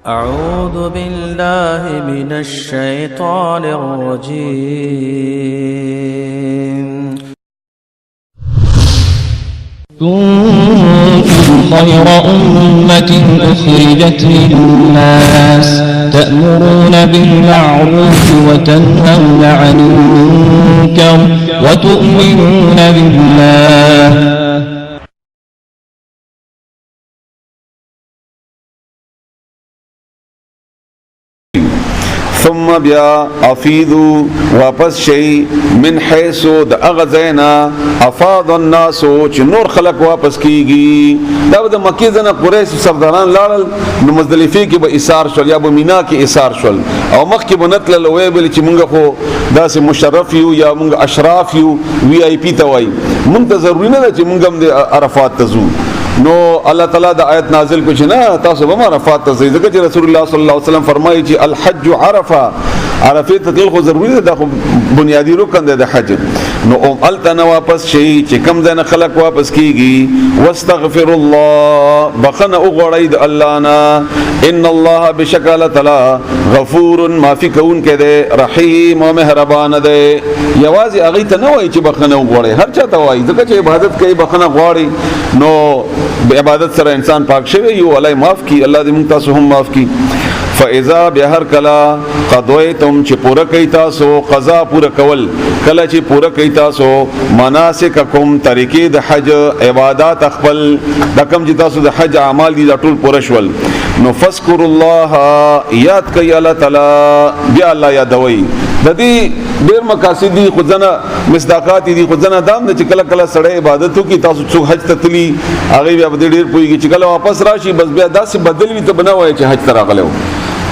أعوذ بالله من الشيطان الرجيم. كنتم خير أمة أخرجت للناس تأمرون بالمعروف وتنهون عن المنكر وتؤمنون بالله. ثم بیا افیدو واپس شي من حيث د اغزینا افاض الناس چې نور خلق واپس کیږي. دا د مکه ځنه قریش سرداران لاړل نو مزدلفه کې به ایثار شول یا به مینا کې ایثار شول او مخ کې بنتل لوي بل چې مونږ خو داسې مشرف یو یا مونږ اشراف یو وی آی پی ته وای مونږ ته ضروري نه چې مونږ هم د عرفات ته ځو. نو الله تعالی د آیت نازل کو چې نه تاسو به عرفات ته ځئ ځکه چې رسول الله صلی الله علیه وسلم فرمایي چې الحج عرفه عرفه ته تل خو ضروري ده د بنیادی رکن ده د حج. نو التنا واپس شي چې کم ځنه خلق واپس کیږي واستغفر الله بخنه وغړی د الله نه ان الله بشکل تعالی غفور معفي کون کې ده رحیم او مهربان ده. یوازې هغه ته نه وایي چې بخنه وغړی هر چا ته وایي ځکه چې عبادت کوي بخنه غواړي نو عبادت سره انسان پاک شوی یو الله معاف کی الله دې موږ تاسو هم معاف کی. فاذا بهر کلا قضیتم چې پوره کوي تاسو قضا پوره کول کله چې پوره کوي تاسو مناسککم طریقې د حج عبادت خپل د کم چې تاسو د حج اعمال دي ټول پوره شول نو فذكر الله یاد کوي الله تعالی بیا الله یادوي. د دې ډېر مقاصد دي خو ځنه مصداقات دي خو ځنه دام چې کله کله سړی عبادت کوي تاسو څوک حج ته تلی هغه بیا ډېر پويږي چې کله واپس راشي بس بیا داسې بدل وي ته بنوي چې حج ته راغلو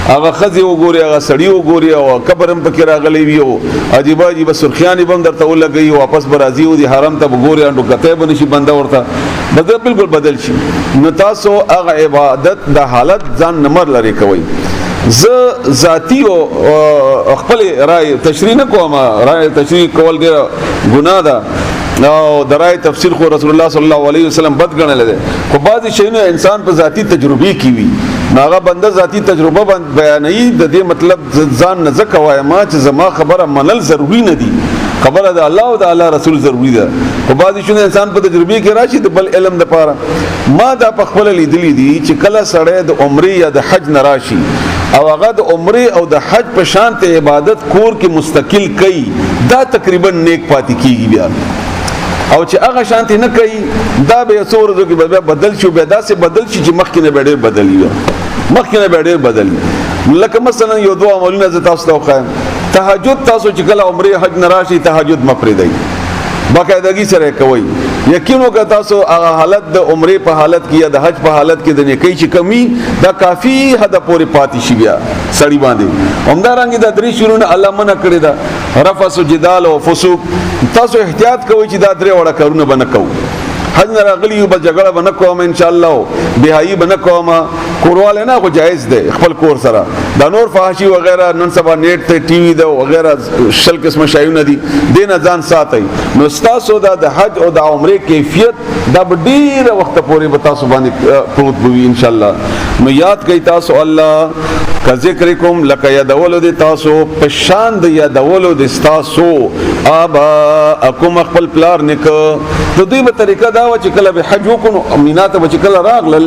هغه خزي وګوري هغه سړی وګوري او قبرم پکې راغلی وي او عجیب عجیب سرخیانی بم درته ولګي واپس برازي او دي حرم ته وګوري انډو کته بنشي بنده ورته بدل بالکل بدل شي. نو تاسو هغه عبادت د حالت ځان نمبر لري کوي. ز ذاتی او خپل رائے تشریح نه کوم رائے تشریح کول ډیر ګناه ده او درای تفسیر خو رسول الله صلی الله علیه وسلم بد غنل ده خو بعضی شیونه انسان په ذاتی تجربه کی وی ناغه بنده ذاتی تجربه بیانې د دې مطلب ځان نه زکوای ما چې زما خبره منل ضروری نه دي خبره د الله او د الله رسول ضروری ده. خو بعضی شیونه انسان په تجربه کې راشي د بل علم د پاره ما دا په خپل لیدلې دي چې کله سړی د عمره یا د حج نه راشي او هغه د عمره او د حج په شان ته عبادت کور کې مستقل کوي دا تقریبا نیک پاتې کیږي بیا او چې هغه شانتي نه کوي دا به څور ورځې کې بدل شي به داسې بدل شي چې مخکې نه ډېر بدلی مخکې نه ډېر بدلی. لکه مثلا یو دوه عملونه ز تاسو ته وخایم تهجد تاسو چې کله عمره حج نه راشي تهجد مفردی باقاعدګي سره کوي یقینو که تاسو هغه حالت د عمره په حالت کې یا د حج په حالت کې د نیکی چې کمی دا کافی حد پورې پاتې شي بیا سړی باندې همدارنګه د درې شروع الله منع کړی دا رفث جدال او فسوق تاسو احتیاط کوئ چې دا درې وړه کارونه بنه کوو حج نه راغلی یو بل جګړه بنه کوم ان شاء الله بهایي بنه کوم کورواله نه خو جایز ده خپل کور سره دا نور فحاشي وغیرہ نن سبا نیټ ته ټي وي ده وغیرہ شل قسم شایونه دي دینه ځان ساتي. نو تاسو دا د حج او د عمره کیفیت دا ډیر وخت پورې به تاسو باندې پروت وي ان شاء الله. نو یاد کوي تاسو الله کا ذکرکم لک یدولو د تاسو په شان د یدولو د تاسو ابا اکم خپل پلار نک د دې په طریقه دا و چې کله به حج وکړو امینات به چې کله راغلل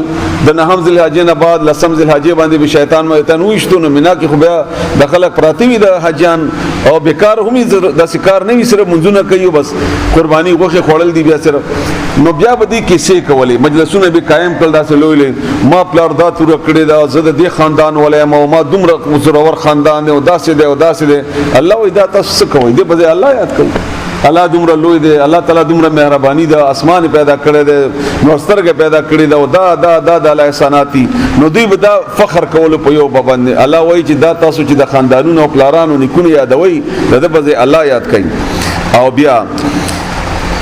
د نهم ذل حج نه بعد لسم ذل حج باندې به شیطان مې تنويشتو نو مینا کې خو بیا د خلک پراتی وي د حجان او بیکار هم د سکار نه وي سره منځونه کوي بس قرباني غوخه خوړل دي بیا سره نو بیا به دي کیسې کولې مجلسونه به قائم کړل داسې لوی ما پلار دا تور کړی دا زده دي خاندان ولې ما دومره زورور خاندان دی او داسې دی او داسې دی الله وی دا تاسو کوي دې په الله یاد کوي الله دومره لوی دی الله تعالی دومره مهرباني ده اسمان پیدا کړی دی نو سترګې پیدا کړی ده او دا د الله احساناتي نو دوی به دا فخر کول په یو باندې الله وایي چې دا تاسو چې د خاندانونو او پلارانو نکونه یادوي د په الله یاد کوي. او بیا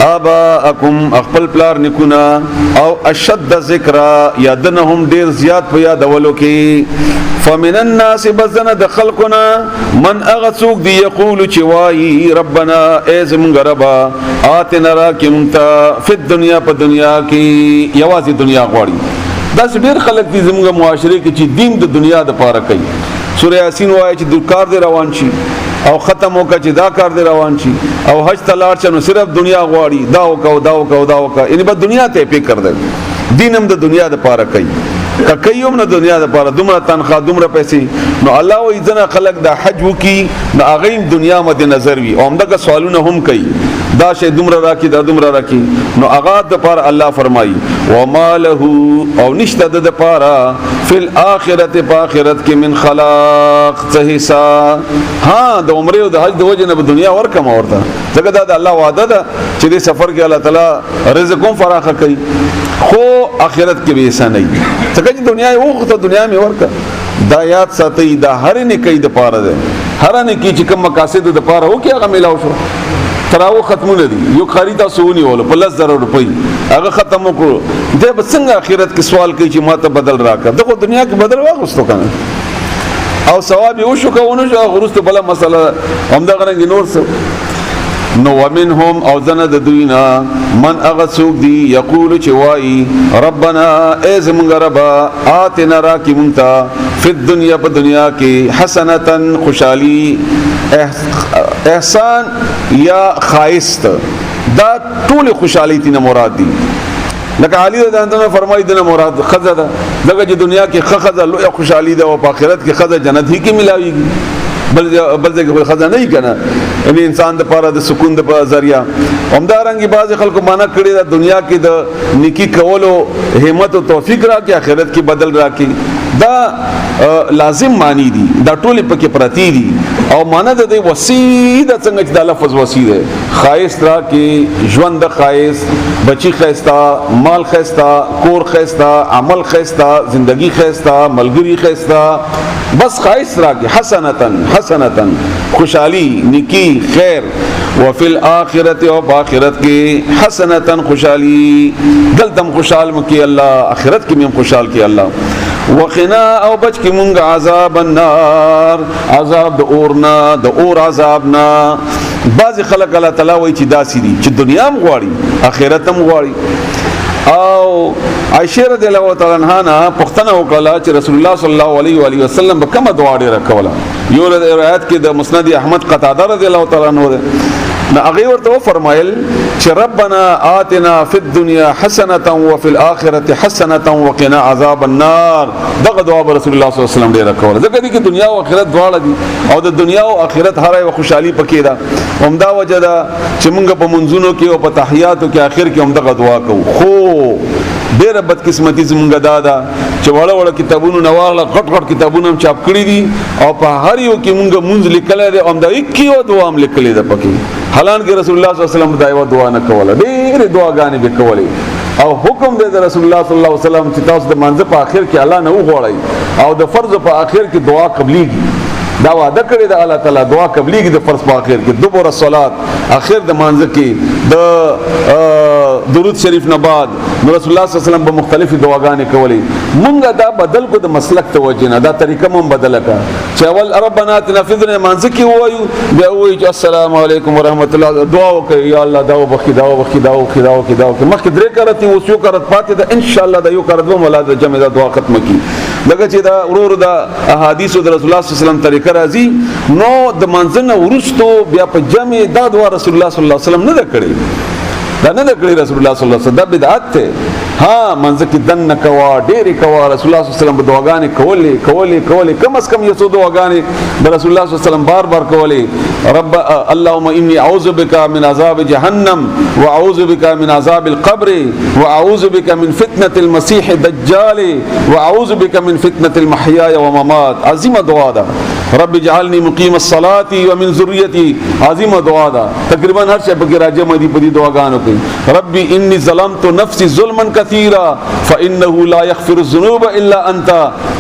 آباءکم خپل پلار نکونه او اشد ذکر یادنهم ډیر زیات په یادولو کې فمن الناس بزنا د خلقنا من اغسوک دی یقول چوای ربنا ازم غربا آتنا راکمتا فی الدنیا په دنیا کې یوازې دنیا غواړي دا ډېر خلک دي زموږ معاشره کې چې دین د دنیا د پاره کوي. سورہ یاسین وایي چې د کار دی روان شي او ختم وکړه چې دا کار دی روان شي او حج ته لاړ شي نو صرف دنیا غواړي، دا وکړه یعنی بس دنیا ته فکر دی. دین هم د دنیا د پاره کوي، کایوم نه دنیا د پاره دومره تنخواه دومره پیسې. نو الله وایي ځنه خلک د حج وکي نو هغه دنیا مد نظر وي او همدغه سوالونه هم کوي، دا شی دومره راکې دا دومره راکې. نو هغه د پاره الله فرمایي وما له او نشته د پاره فی الاخرت په آخرت کې من خلاق څه حصہ. ها د عمره او د حج د وجه نه دنیا ورکم ورته ځکه دا د الله وعده ده چې د سفر کې الله تعالی رزق هم فراخه کوي، خو آخرت کې به حصہ نه وي ځکه چې دنیا یو ته دنیا می ورکا. دا یاد ساتي دا هر نه کوي د پاره ده، هر نه کی چې کوم مقاصد د پاره هو کې هغه ملاو شو. تراو ختمونه دي یو خریدا سونی ول په 10,000 روپۍ هغه ختم وکړو، د بسنګ آخرت کې سوال کوي چې ماته بدل راکړه. دغه دنیا کې بدل واغستو کنه او ثواب یو شو کوونه شو غرست بل مسله هم دغه رنګ نور څه. نو ومنهم او زنه د دوینا من اغسوک دی یقول چې وای ربنا از مونږ ربا آتنا راکی مونږ فی الدنیا په دنیا کې حسنتن خوشحالی احسان یا خایست، دا ټول خوشحالی تینا مراد دی. لکه علی رضی الله عنه فرمایي دنه مراد خزه ده، دغه چې دنیا کې خزه لوی خوشحالی ده او په آخرت کې خزه جنت هی کې ملاويږي، بل ځکه خزه نه کنا یعنی انسان د پاره د سکون د ذریعہ. همدارنګي بعض خلکو معنا کړی د دنیا کې د نیکی کولو همت او توفیق راکې آخرت کې بدل راکې، دا لازم معنی دي، دا ټول پکې پرتی دي او معنا د وسیده څنګه چې د لفظ وسیده خایست راکې ژوند خایست، بچی خیستا، مال خیستا، کور خیستا، عمل خیستا، زندگی خیستا، ملګری خیستا، بس خایست راکې حسنتن خوشحالی نیکی خیر. وفي الاخرت او باخرت کې حسنتن خوشحالی دلتم خوشحال مکی الله، اخرت کې هم خوشحال کی الله. وقنا او بچ کی مونږ عذاب النار، عذاب د اورنا د اور عذابنا. بعض خلک الله تعالی وایي چې داسې دي چې دنیا هم غواړي آخرت هم غواړي. او عائشہ رضی الله تعالی عنها پختنه وکړه چې رسول الله صلی الله علیه و علیه وسلم به کومه دعا ډیره کوله. یو روایت کې د مسند احمد قتاده رضی الله تعالی عنہ نو هغه ورته فرمایل چې ربنا آتنا فی الدنیا حسنه وفي الاخره حسنه وقنا عذاب النار. دغه دعا رسول الله صلی الله علیه وسلم ډیره کوله ځکه چې دنیا او آخرت دواړه دي او د دنیا او آخرت هر یو خوشحالي پکې ده. همدا وجه ده چې موږ په منځونو کې او په تحیاتو کې اخر کې هم دغه دعا کوو. خو ډیره بدقسمتي زمونږ دادا چې وړه کتابونو نواله غټ کتابونه هم چاپ کړی دي او په هر یو کې مونږ مونږ لیکل دي او دا 21 دعا هم لیکلې ده پکې. حالانکه رسول الله صلی الله علیه وسلم دا یو دعا نه کوله، ډېرې دعاګانې به کولې او حکم دی د رسول الله صلی الله علیه وسلم چې تاسو د منځ په اخر کې الله نه وغواړئ او د فرض په اخر کې دعا قبليږي. دا وعده کړی د الله تعالی دعا قبليږي د فرض په اخر کې، دبر الصلات اخر د منځ کې د درود شریف نه بعد رسول الله صلی الله علیه وسلم په مختلفي دعاګانې کولې. مونږه دا بدل کو د مسلک توجه نه، دا طریقه مون بدل کا چې اول ربنا اتنا فی الدنیا منځ کې وایو بیا وایي چې السلام علیکم ورحمت الله، دعا وکړي یا الله دا وبخي دا وبخي دا وبخي دا وبخي دا وبخي. مخکې درې کرتی اوس یو کرت پاتې ده، ان شاء الله دا یو کرت به مولا د جمع دا دعا ختم کی. لکه چې دا ورور دا احادیث د رسول الله صلی الله علیه وسلم طریقه راځي نو د منځنه ورستو بیا په جمع دا دعا رسول الله صلی الله علیه وسلم نه کړی، دا نه کړی رسول الله صلی الله علیه وسلم، دا بدعت ته. ها منځ کې دن کوا ډېرې کوا رسول الله صلی الله علیه وسلم دعاګانې کولې کم از کم یو څو دعاګانې د رسول الله صلی الله علیه وسلم بار کولې. رب اللهم اني اعوذ بك من عذاب جهنم واعوذ بك من عذاب القبر واعوذ بك من فتنه المسيح الدجال واعوذ بك من فتنه المحيا والممات. عظیمه دعا ده. رب اجعلني مقيم الصلاه ومن ذريتي، عظیمه دعا ده. تقریبا هر شی په راځي مدي په دې دعاګانو کې. رب اني ظلمت نفسي ظلما كثيرا فانه لا يغفر الذنوب الا انت.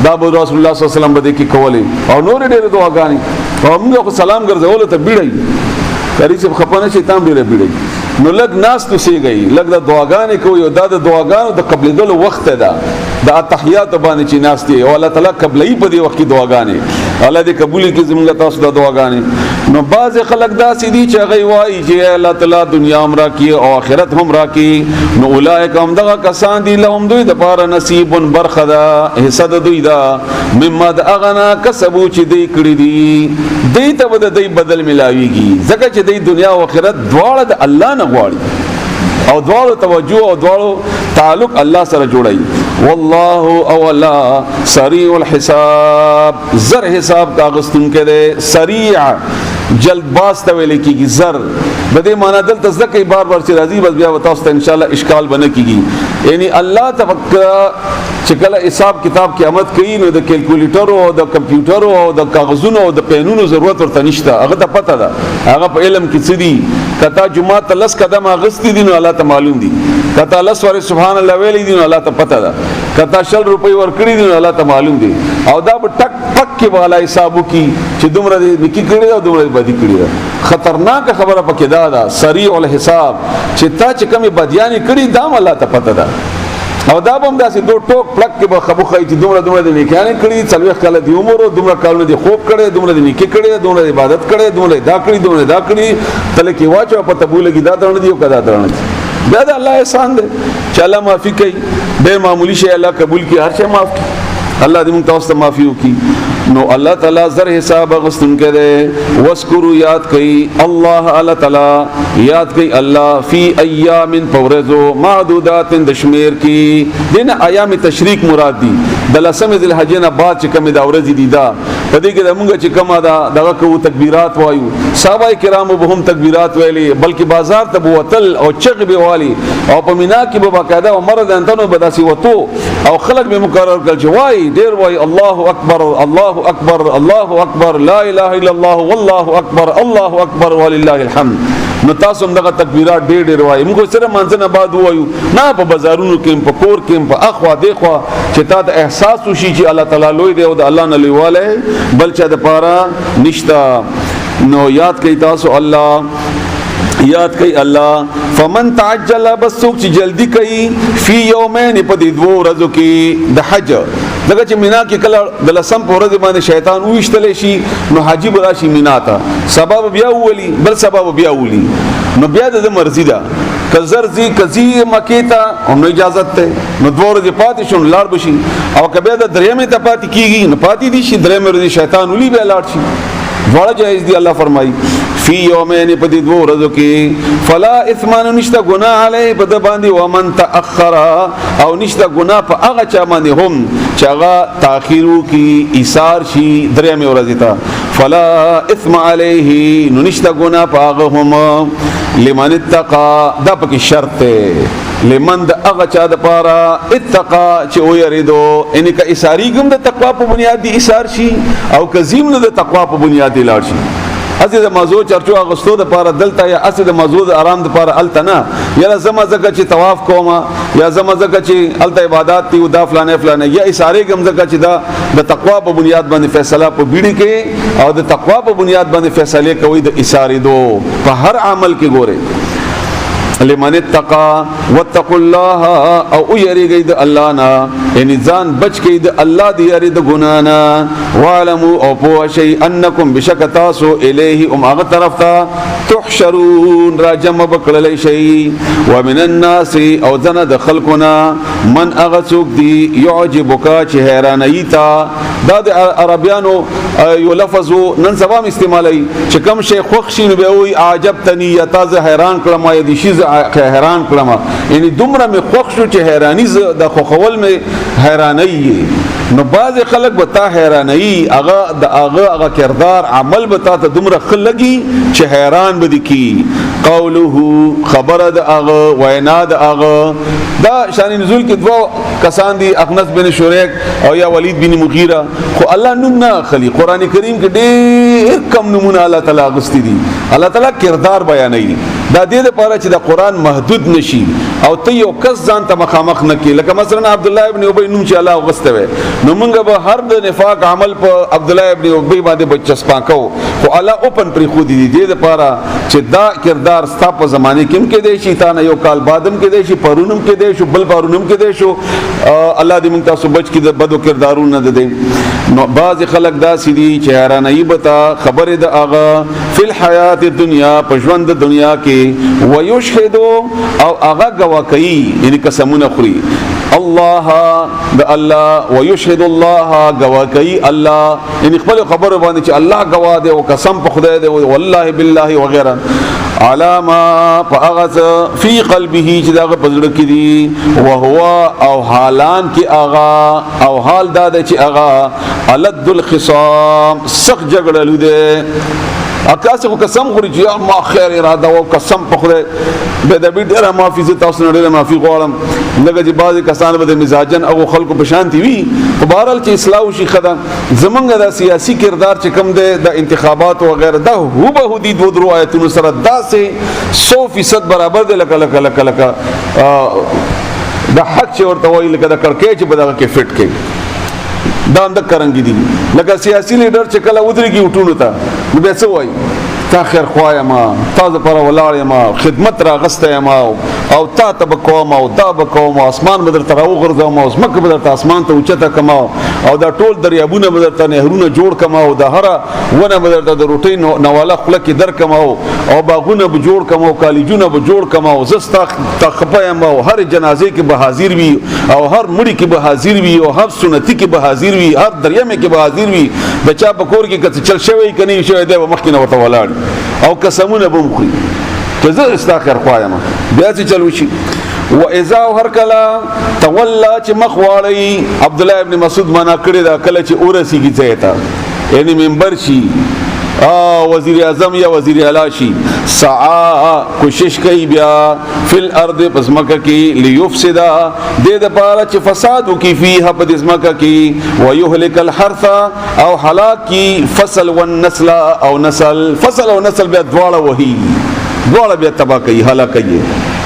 دا رسول الله صلی الله علیه وسلم بده کې کولې او نور ډېر دعاګانې او موږ سلام ګرځول ته بیړی کاری چې خپانه شیطان ډېر بیړی نو لګ ناس تو سی گئی لګ د دعاګانې کوي او دا د دعاګانو د قبلېدلو وخت ده د تحیات باندې چې ناس دي او الله تعالی قبلې په دې وخت کې دعاګانې الله دې قبول کړي زموږ تاسو د دعاګانې. نو بعض خلک داسې دي چې هغه وایي چې الله تعالی دنیا هم راکړي او آخرت هم راکړي. نو اولئک هم دغه کسان دي لهم دوی د پاره نصیب برخه ده حصہ د دوی ده مما د اغنا کسبو چې دوی کړی دي دوی ته به دوی بدل ملاويږي ځکه چې دوی دنیا او آخرت دواړه د الله نه غواړي او دواړو توجه او دواړو تعلق الله سره جوړي. والله او الله سریع الحساب زر حساب کا غستون کړي سریع جلد باز ته ویل کیږي زر د دې معنا دلته ځکه بار بار چې راځي بس بیا تاسو ته ان شاء الله اشکال بنه کیږي. یعنی الله تفکر چې کله حساب کتاب قیامت کوي نو د کیلکولیټر او د کمپیوټر او د کاغذونو او د پینونو ضرورت ورته نشته. هغه ته پته ده هغه په علم کې څه دي. کته جمعه تلس قدم اغستی دي نو الله ته معلوم دي. کته لس ور سبحان الله ویلي دي نو الله ته پته ده. کته 100 روپۍ ور کړی دي نو الله ته معلوم دي. او دا په ټک ټک کې والا حسابو کې چې دومره دې نکی کړی او دومره بدی کړی ده. خطرناک خبره پکې ده سریع الحساب چې تا چې کومه بدیانی کړی دا الله ته پته ده. او دا بم داسې دو ټوک پلک کې به خبو خای چې دومره د نیکانه کړی 40 کال دی عمر او دومره کالونه دی خوب کړي دومره د نیکی کړي دومره عبادت کړي دومره دا کړی دومره دا کړی تل کې واچو په تبو لګی دا درن دی او کدا درن دی. بیا دا الله احسان دی چې الله معافي کوي. ډېر معمولی شی الله قبول کی هر شی معاف کی. الله دې موږ تاسو ته معافي وکړي. نو الله تعالی زر حساب غستون کړي. وذکروا یاد کړي الله الله تعالی یاد کړي الله فی ایام پورزو معدودات د شمیر کی دین ایام تشریق مراد دي. د لسمه ذل حج نه بعد چې کوم دا ورځ دي دا په دې کې موږ چې کومه دا دغه کو تکبیرات وایو صحابه کرام به هم تکبیرات ویلي بلکې بازار ته بوتل او چغ به والی او په مینا کې به باقاعده عمر د انتنو بداسي وته او خلک به مقرر کړ چې وای ډیر وای الله اکبر الله اکبر الله اکبر لا اله الا الله والله اکبر الله اکبر ولله الحمد. نو تاسو دغه تکبیرات ډېر ډېر وایي موږ سره منځنه بعد وایو نه په بازارونو کې په کور کې په اخوا دیخوا چې تا ته احساس وشي چې الله تعالی لوی دی او د الله نه لویواله بل چا د پاره نشتا. نو یاد کړئ تاسو الله یاد کړئ الله فمن تعجل بس څوک چې جلدی کوي فی یومین په دې دوه ورځو کې د حج دغه چې مینا کې کله د لسم په ورځ باندې شیطان وښتل شي نو حاجی براشي مینا ته سبب بیا ولي بل سبب بیا ولي نو بیا د مرزي ده کزرزي کزي مکیتا نو اجازه ته نو دوه ورځې پاتې شون لاړ بشي او کبه د درېمه ته پاتې کیږي نو پاتې دي شي درېمه ورځې شیطان ولي به لاړ شي وړه جایز دی. الله فرمایي فی یومین په دې دوه ورځو کې فلا اثمان نشته ګناه علی په د باندې ومن تاخر او نشته ګناه په هغه چا باندې هم چې هغه تاخیرو کې ایثار شي درېمه ورځ ته فلا اثم علیه نو نشته ګناه په هغه هم لمن اتقى دا پکې شرط ده لمن د هغه چا د پاره اتقى چې او یریدو ان کا ایثاری کوم د تقوا په بنیاد دی ایثار شي او کزیم نه د تقوا په بنیاد دی لاړ شي. اسی د موضوع چرچو اغستو د پاره دلته یا اسی د موضوع د آرام د پاره التنا یا زما زکه چې طواف کوما یا زما زکه چې الته عبادت دی او دا فلانه فلانه یا اشاره کوم زکه چې دا د تقوا په بنیاد باندې فیصله په بیړي کې او د تقوا په بنیاد باندې فیصله کوي د اشاره دو په هر عمل کې ګوره لمن اتقى واتقوا الله او يريد الله نا ان ځان بچ کې د الله دی یری د ګنا نه وعلموا او پوه شي انکم بشکتاسو الیه هغه طرف ته تحشرون راجم بکړل شي ومن الناس او ذن د خلقنا من اغسوک دی يعجبک چې حیرانای تا د عربیانو یو لفظ نن سبا استعمالي چې کوم شی خوښ شي نو به وي عجبتنی یتاز حیران کړم یا دي شي حیران کړم یعنی دومره مې خوښ شو چې حیرانی د خوخول مې حیرانی نو باز خلک به تا حیرانی هغه کردار عمل به تا ته دومره خلګي چې حیران به دي کی قوله خبر د هغه وینا د هغه دا شان نزول کې دوه کسان دي اخنس بن شریک او یا ولید بن مغیره خو الله نوم نه خلی قران کریم کې ډېر کم نمونه الله تعالی غستی دي الله تعالی کردار بیانوي دا دې لپاره چې د قران محدود نشي او ته یو کس ځان ته مخامخ نه کی. لکه مثلا عبد الله ابن ابي نوم چې الله غسته وي نو موږ به هر د نفاق عمل په عبد الله ابن ابي باندې بچسپا کو خو الله اوپن پر خو دي لپاره چې دا کردار ستا په زمانه کې کې دی شي تا نه یو کال بعدم کې دی شي پرونم کې دی شو بل پرونم کې دی شو الله دې موږ تاسو بچ کې د بدو کردارونه نه دي. نو بعض خلک دا سړي چې حیرانای بتا خبره د اغا فی الحیات الدنیا په ژوند د دنیا کې ويشهدو او اغا گوا کوي یعنی قسمونه خوري الله د الله ويشهد الله گوا کوي الله یعنی خپل خبره باندې چې الله گوا دی او قسم په خدای دی والله بالله وغيرها علامه فاغذ فی قلبه چې داغه پزړه کې دي وهو او حالان کې اغا او حال دا چې اغا الد الخصام سخت جګړه لوده اکاسه کو قسم خوري چې ما خیر اراده او قسم په خدای به د ډیره معافي زه تاسو نه ډیره معافي غواړم لکه چې بعضی کسان به د مزاجن او خلکو په شانتي وي په بهرحال چې اصلاح شي خدام زمونږ د سیاسي کردار چې کم ده د انتخابات او غیره دا هو به دي دوه درو آیتونو سره داسې 100% برابر ده لکه د حق چې ورته وایي لکه د کړکۍ چې بدغه کې فټ کې دا اند کرنګي دي لکه سیاسي لیډر چې کله ودرېږي وټونو ته نو به څه وایي تا خیر خوایا ما تاسو پر ولاړ ما خدمت را غسته ما او تا ته بکوم او دا بکوم اسمان بدر تر او غرزم او زمکه بدر ته اسمان ته اوچته کما او دا ټول دریابونه بدر ته نهرونه جوړ کما او دا هر ونه بدر ته د روټي نواله خپل کې در کما او باغونه به جوړ کما او کالیجونه به جوړ کما او زستا تخپه ما او هر جنازه کې به حاضر وي او هر مړی کې به حاضر وي او هر سنتي کې به حاضر وي هر دریمه کې به حاضر وي بچا بکور کې کڅ چل شوی کني شوی دی مخکې نه وته ولاړ او قسمونه بم خوري که زه استاخر خوایم بیا چې چلو شي و اذا هر کلا تولا چې مخواړی عبد الله ابن مسعود معنا کړی دا کله چې اورسیږي ځایتا یعنی منبر شي وزیر اعظم یا وزیر اعلی شي سعا کوشش کوي بیا فل ارض پسمکه کې ليفسد د پاره چې فساد وکي فيها پدسمکه کې ويهلك الحرث او هلاك کی فصل والنسل او نسل فصل او نسل بیا دواړه وهي دواړه بیا تبا کوي هلاك کوي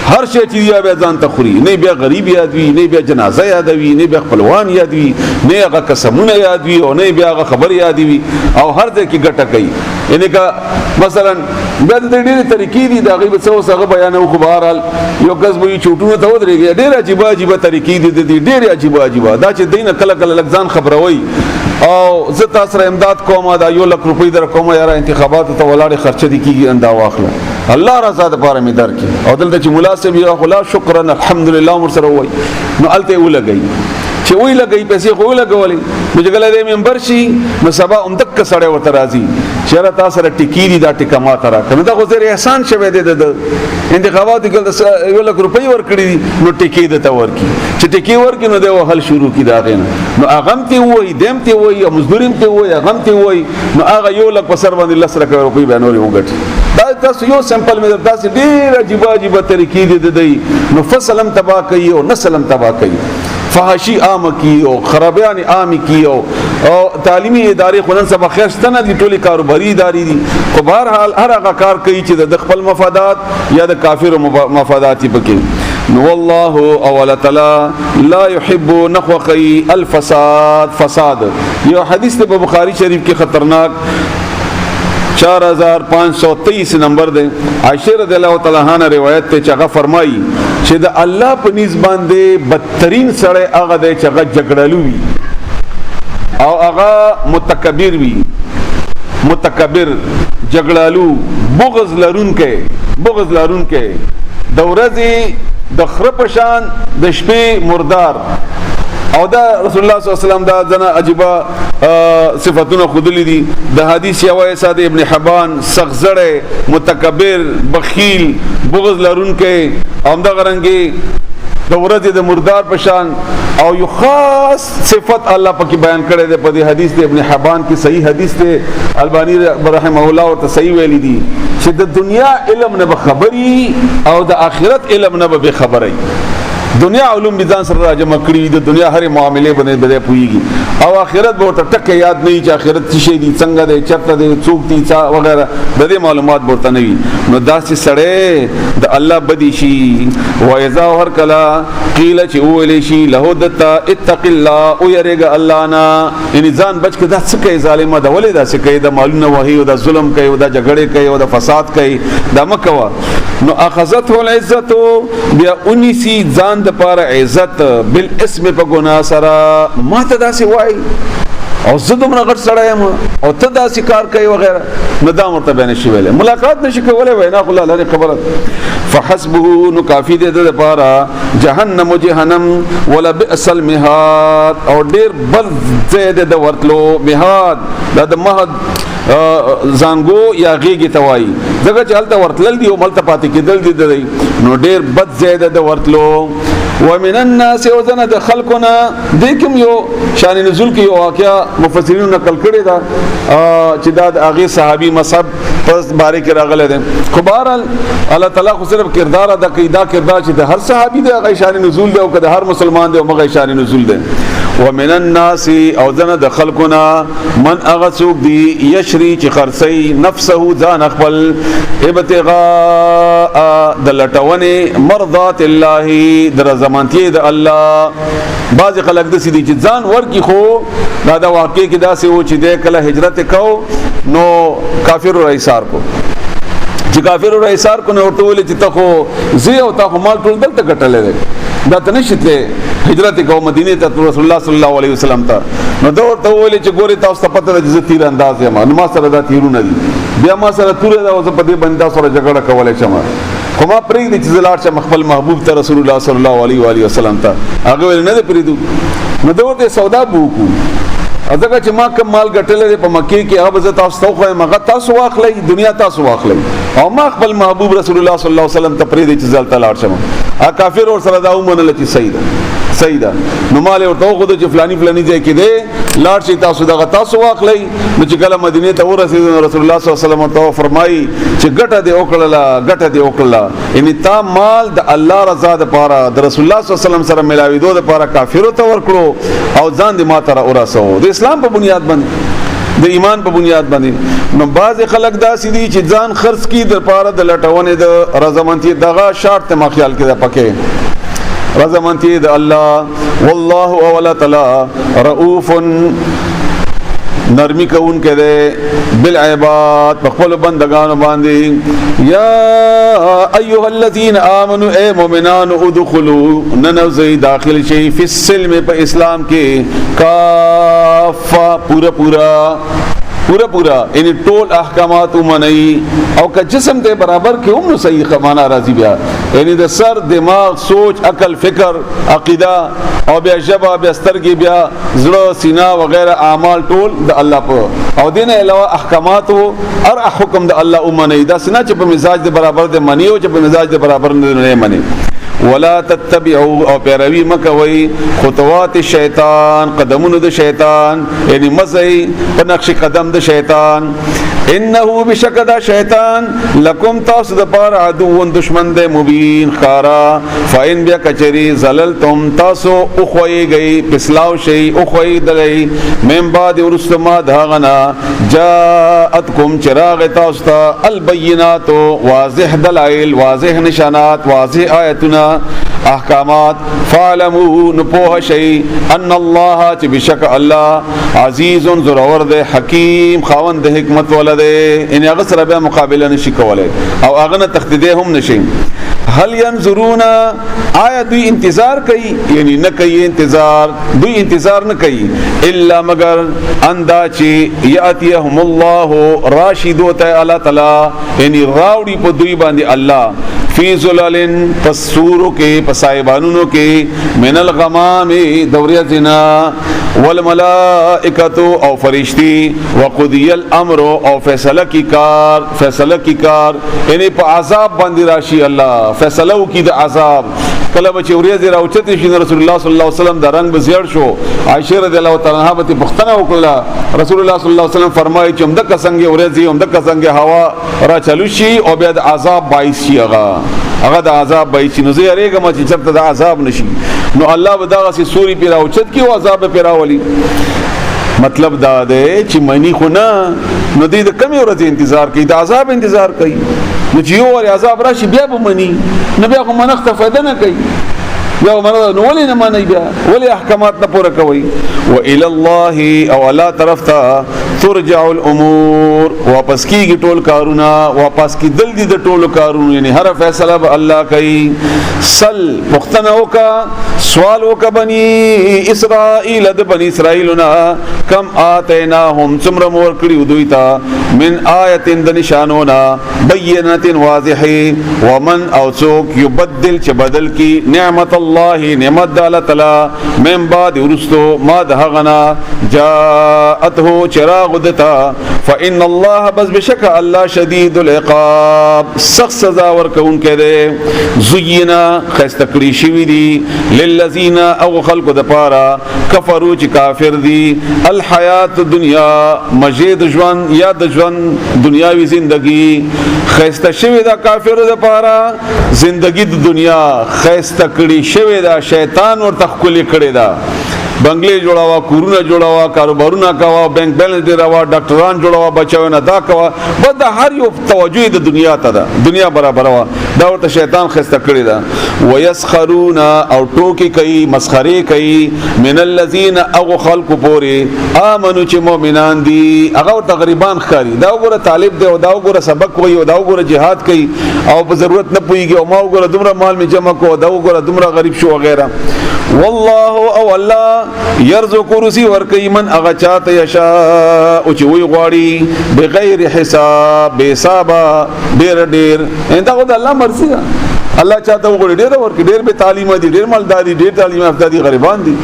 هر شی چې بیا ځان ته خوري نه بیا غریب یادوي نه بیا جنازه یادوي نه بیا خپلوان یادوي نه هغه قسمونه یادوي او نه بیا هغه خبر یادوي او هر ځای کې ګټه کوي یعنی که مثلا بیا د ډېرې طریقې دي د هغې به څه هغه بیانوي خو بهرحال یو کس به چوټونو ته ودرېږي ډېرې عجیبه طریقې دي ډېرې عجیبه دا چې دی نه کله کله لږ ځان خبروي او زه تاسو سره امداد کوم دا 1 لک روپۍ در کوم یاره انتخاباتو ته ولاړې خرچه دي کېږي اندا واخله الله رضا دپاره مې درکړي او دلته چې ملا صاحب یا خو لا شکرا الحمدلله عمر سره وایي نو هلته یې ولګوي چې وی لګي پیسې خو ولګولې نو چې کله دې منبر شي نو سبا دک سړی ورته راځي چېرې تا سره ټیکې دي دا ټیکه ما ته راکړه نو دا خو زر احسان شوی دی د انتخاباتو کې 1 لک روپۍ ورکړي دي نو ټیکې درته ورکړي چې ټیکې ورکړي نو دی وهل شروع کړي د هغې نه نو هغه هم ته ووایي دی هم ته ووایي او مزدور هم ته ووایي هغه هم ته ووایي نو هغه 1 لک په سر باندې 10 لک روپۍ بیا نورې وګټي دا تاسو یو سمپل مې داسې ډېر عجیبه طریقې دي د دی نو فصل هم تباه کوي او نسل هم تباه کوي فحاشی عام کی او خرابیان عام کی او تعلیمی ادارې خلن سبا خیر ستنه دي ټولي کاروباري ادارې دي خو بهر حال هر هغه کار کوي چې د خپل مفادات یا د کافر مفادات پکې نو والله اول تعالی لا يحب نخوقي الفساد یو حدیث په بخاری شریف کې خطرناک 4523 نمبر ده عائشہ رضی الله تعالی عنها روایت ته چې هغه فرمایي چې د الله په نسبت باندې بدترین سړی هغه دی چې هغه جګړلو وي او هغه متکبر وي متکبر جګړلو بغض لرونکي د ورځې د خره په شان د شپې مردار او دا رسول الله صلی الله علیه وسلم دا ځنه عجیبه صفاتونه خودلی دي د حدیث یوه ساده ابن حبان سغزړی متکبر بخیل بغض لرونکی همدغه رنګې د ورځې د مردار په شان او یو خاص صفت الله پکې بیان کړی دی په دې حدیث د ابن حبان کې صحیح حدیث دی البانی رحمه الله ورته صحیح ویلی دي چې د دنیا علم نه به خبري او د آخرت علم نه به خبري دنیا علوم بيدان سره راجمع کړی د دنیا هر معاملې باندې بده پويږي او آخرت به ورته ټکه یاد نه چې آخرت څه شي دي څنګه دي چرته دي څوک دي وغیرہ د دې معلومات ورته نه وي نو داسې سړی د الله بدی شي و اذا هر کلا قیل چې ویل شي له دتا اتق الله او يرګ الله نا ان ځان بچ کې دا څه کوي ظالم دا ولې دا څه کوي د مالونه وهي او د ظلم کوي او د جګړې کوي او د فساد کوي دا مکوا نو اخذته العزت بیا انسی ځان د پاره عزت بالاسم په ګناه سره ماته دا سی وای او زه دومره غټ سړی یم او ته دا کار کوي وغیرہ نو دا مرتبه نشي ویلې ملاقات نشي کولای وینا خو الله لري خبره فحسبه نو کافی دې د پاره جهنم جهنم ولا بئس المهاد او ډیر بل زید د ورتلو مهاد د مهد زانګو یا غیږی توای دغه چلته ورتلل دی او ملته پاتې کېدل دی نو ډیر بد زید د ورتلو ومن الناس وزن د خلقنا دیکم یو شان نزول کې یو واقعا مفسرین نقل کړی دا چې دا د هغه صحابي مصعب پس باره کې راغله ده خو بهرحال الله تعالی خو صرف کردار ادا کوي دا کردار چې د هر صحابي د هغه شان نزول دی او که د هر مسلمان دی او هغه شان نزول دی ومن الناس او ذن د خلقنا من اغسوق دی یشری چې خرسی نفسه ځان خپل ابتغاء د لټونه مرضات الله در زمانتی د الله بعض خلک د سیدی چې ځان ورکی خو دا د واقع کې دا سه و چې د کله هجرت کو نو کافر او ایثار کو چې کافر او ایثار کو نو ټول چې تخو زی او تخو مال ټول دلته کټلې دا تنشته هجرت کو مدینه ته رسول الله صلی الله علیه وسلم ته نو دا ورته ویل چې ګوري تاسو ته پته ده چې تیر انداز یم نو ما سره دا تیرونه دي بیا ما سره تور دا اوس په دې باندې سره جګړه کولای شم خو ما پرې دي چې زلار شم خپل محبوب ته رسول الله صلی الله علیه و علیه وسلم ته هغه ول نه پریدو نو دا ورته سودا بوکو ازګه چې ما کوم مال ګټلې په مکه کې هغه زه تاسو ته خو مغه تاسو واخلې دنیا تاسو واخلې او ما خپل محبوب رسول الله صلی الله علیه وسلم ته پرې دي چې زلت لاړ شم ا کافر اور سره دا ومنل چې سیدا نو مال ورته خو د فلانی ځای کې دی لاړ شي تاسو دغه تاسو واخلې نو چې کله مدینه ته ورسېد رسول الله صلی الله علیه وسلم ته فرمایي چې ګټه دی وکړه ان تا مال د الله رضا د پاره د رسول الله صلی الله علیه وسلم سره ملاوي دوه د پاره کافرو ته ورکړو او ځان دې ما ته ورسو د اسلام په بنیاد باندې د ایمان په بنیاد باندې نو بعض خلک داسې دي چې ځان خرڅ کی د پاره د لټونې د رضامندۍ دغه شرط ما خیال کې ده پکې رضامندۍ د الله والله اولا تعالی رؤوف نرمی کون کده بالعباد بخپل بندگانو باندې یا ایها الذين امنوا اے مومنان ادخلوا ننزي داخل شي فی السلم په اسلام کې کافه پورا ان ټول احکامات ومني او که جسم ته برابر کې هم نو صحیح خمانه راضی بیا یعنی د سر دماغ سوچ عقل فکر عقیده او بیا جبا بیا سترګې بیا زړه سینا وغیرہ اعمال ټول د الله په او دین علاوه احکامات او حکم د الله ومني دا سنا چې په مزاج د برابر د منی او چې په مزاج د برابر نه منی ولا تتبعوا او پیروي مکوي خطوات الشیطان قدمونو د شیطان یعنی مزي په نقش قدم د شیطان انه بشکد شیطان لکم تاسو د پار عدو دشمن د مبین خارا فین بیا کچری زللتم تاسو او خوئی گئی پسلاو شی او خوئی دلی من بعد ورستما داغنا جاءتکم چراغ تاسو ته البینات واضح دلائل واضح نشانات واضح آیتنا احکامات فعلموا نپوه شی ان الله چې بشک الله عزیز زورور ده حکیم خاوند د حکمت ولده ان هغه سره به مقابله نشي کولای او هغه نه تخدیده هم نشي هل ينظرون آیا دوی انتظار کوي یعنی نه کوي انتظار نه کوي الا مگر اندا چې یاتيهم الله راشدو ته الله تعالی یعنی راوړي په دوی باندې الله فی ظلالن پسورو کې پسایبانونو کې من الغمام دوریتنا والملائکۃ او فرشتي وقضی الامر او فیصله کی کار یعنی په عذاب باندې راشي الله فیصله کی د عذاب کله بچ وریا زیرا اوچته شي رسول الله صلی الله علیه وسلم د رنگ بزیړ شو عائشہ رضی الله تعالی عنها په پختنه وکړه رسول الله صلی الله علیه وسلم فرمایي چې همدغه څنګه وریا زی همدغه څنګه هوا را چلو شي او بیا د عذاب باعث شي هغه هغه د عذاب به چې نو زه یریږم چې چرته د عذاب نشي نو الله به دغه سوري پیرا اوچت کی او عذاب پیرا ولی مطلب دا ده چې منی خو نه نو دې د کمی ورځې انتظار کوي د عذاب انتظار کوي نو چې یو ور عذاب راشي بیا به منی نو بیا خو منخت فائدہ نه کوي بیا مراد نو ولې نه مانی بیا ولې احکامات نه پوره کوي و الى الله او الله طرف ته ترجع الامور واپس کیږي ټول کارونه واپس کی دل دي د ټول کارونه یعنی هر فیصله به الله کوي سل پختنه وکا سوال وکا بني اسرائیل د بني اسرائیلنا کم اتیناهم څومره مور کړی دوی ته من آیت د نشانونا بینات واضحه ومن او څوک یبدل چې بدل کی نعمت الله نعمت الله تعالی من بعد ورستو ما دهغنا جاءته چراغ دتا فإن الله بس بشک الله شدید العقاب سخت سزا ورکون کړي زینا خستکړي شوی دي للذین او خلق د پارا کفروا چې کافر دي الحیات الدنیا مجید ژوند یا د ژوند دنیاوی زندگی خسته شوی دا کافر د پارا زندگی د دنیا خسته کړي شوی دا شیطان ورته خولي کړي دا بنگلې جوړاوا کورونه جوړاوا کاروبارونه کاوا بانک بیلنس دی راوا ډاکټران جوړاوا بچاو نه دا کوا بد هر یو توجه د دنیا ته ده دنیا برابر وا دا ورته شیطان خسته کړی دا ويسخرون او ټوکی کوي مسخره کوي من الذين او خلق پوری امنو چې مؤمنان دي هغه تقریبا خاري دا وګوره طالب دی او دا وګوره سبق وي او دا وګوره jihad کوي او په ضرورت نه پويږي او ما وګوره دومره مال می جمع کو دا وګوره دومره غریب شو وغیرہ والله او الله يرزق رزي ورکي من اغا چاته يشاء او چې وي غواړي بغیر حساب به حساب ډیر انده خدای الله مرسي الله چاته وګړي ډیر ورکي ډیر به تعلیم دي ډیر مالداري ډیر تعلیم یافته دي غریبان دي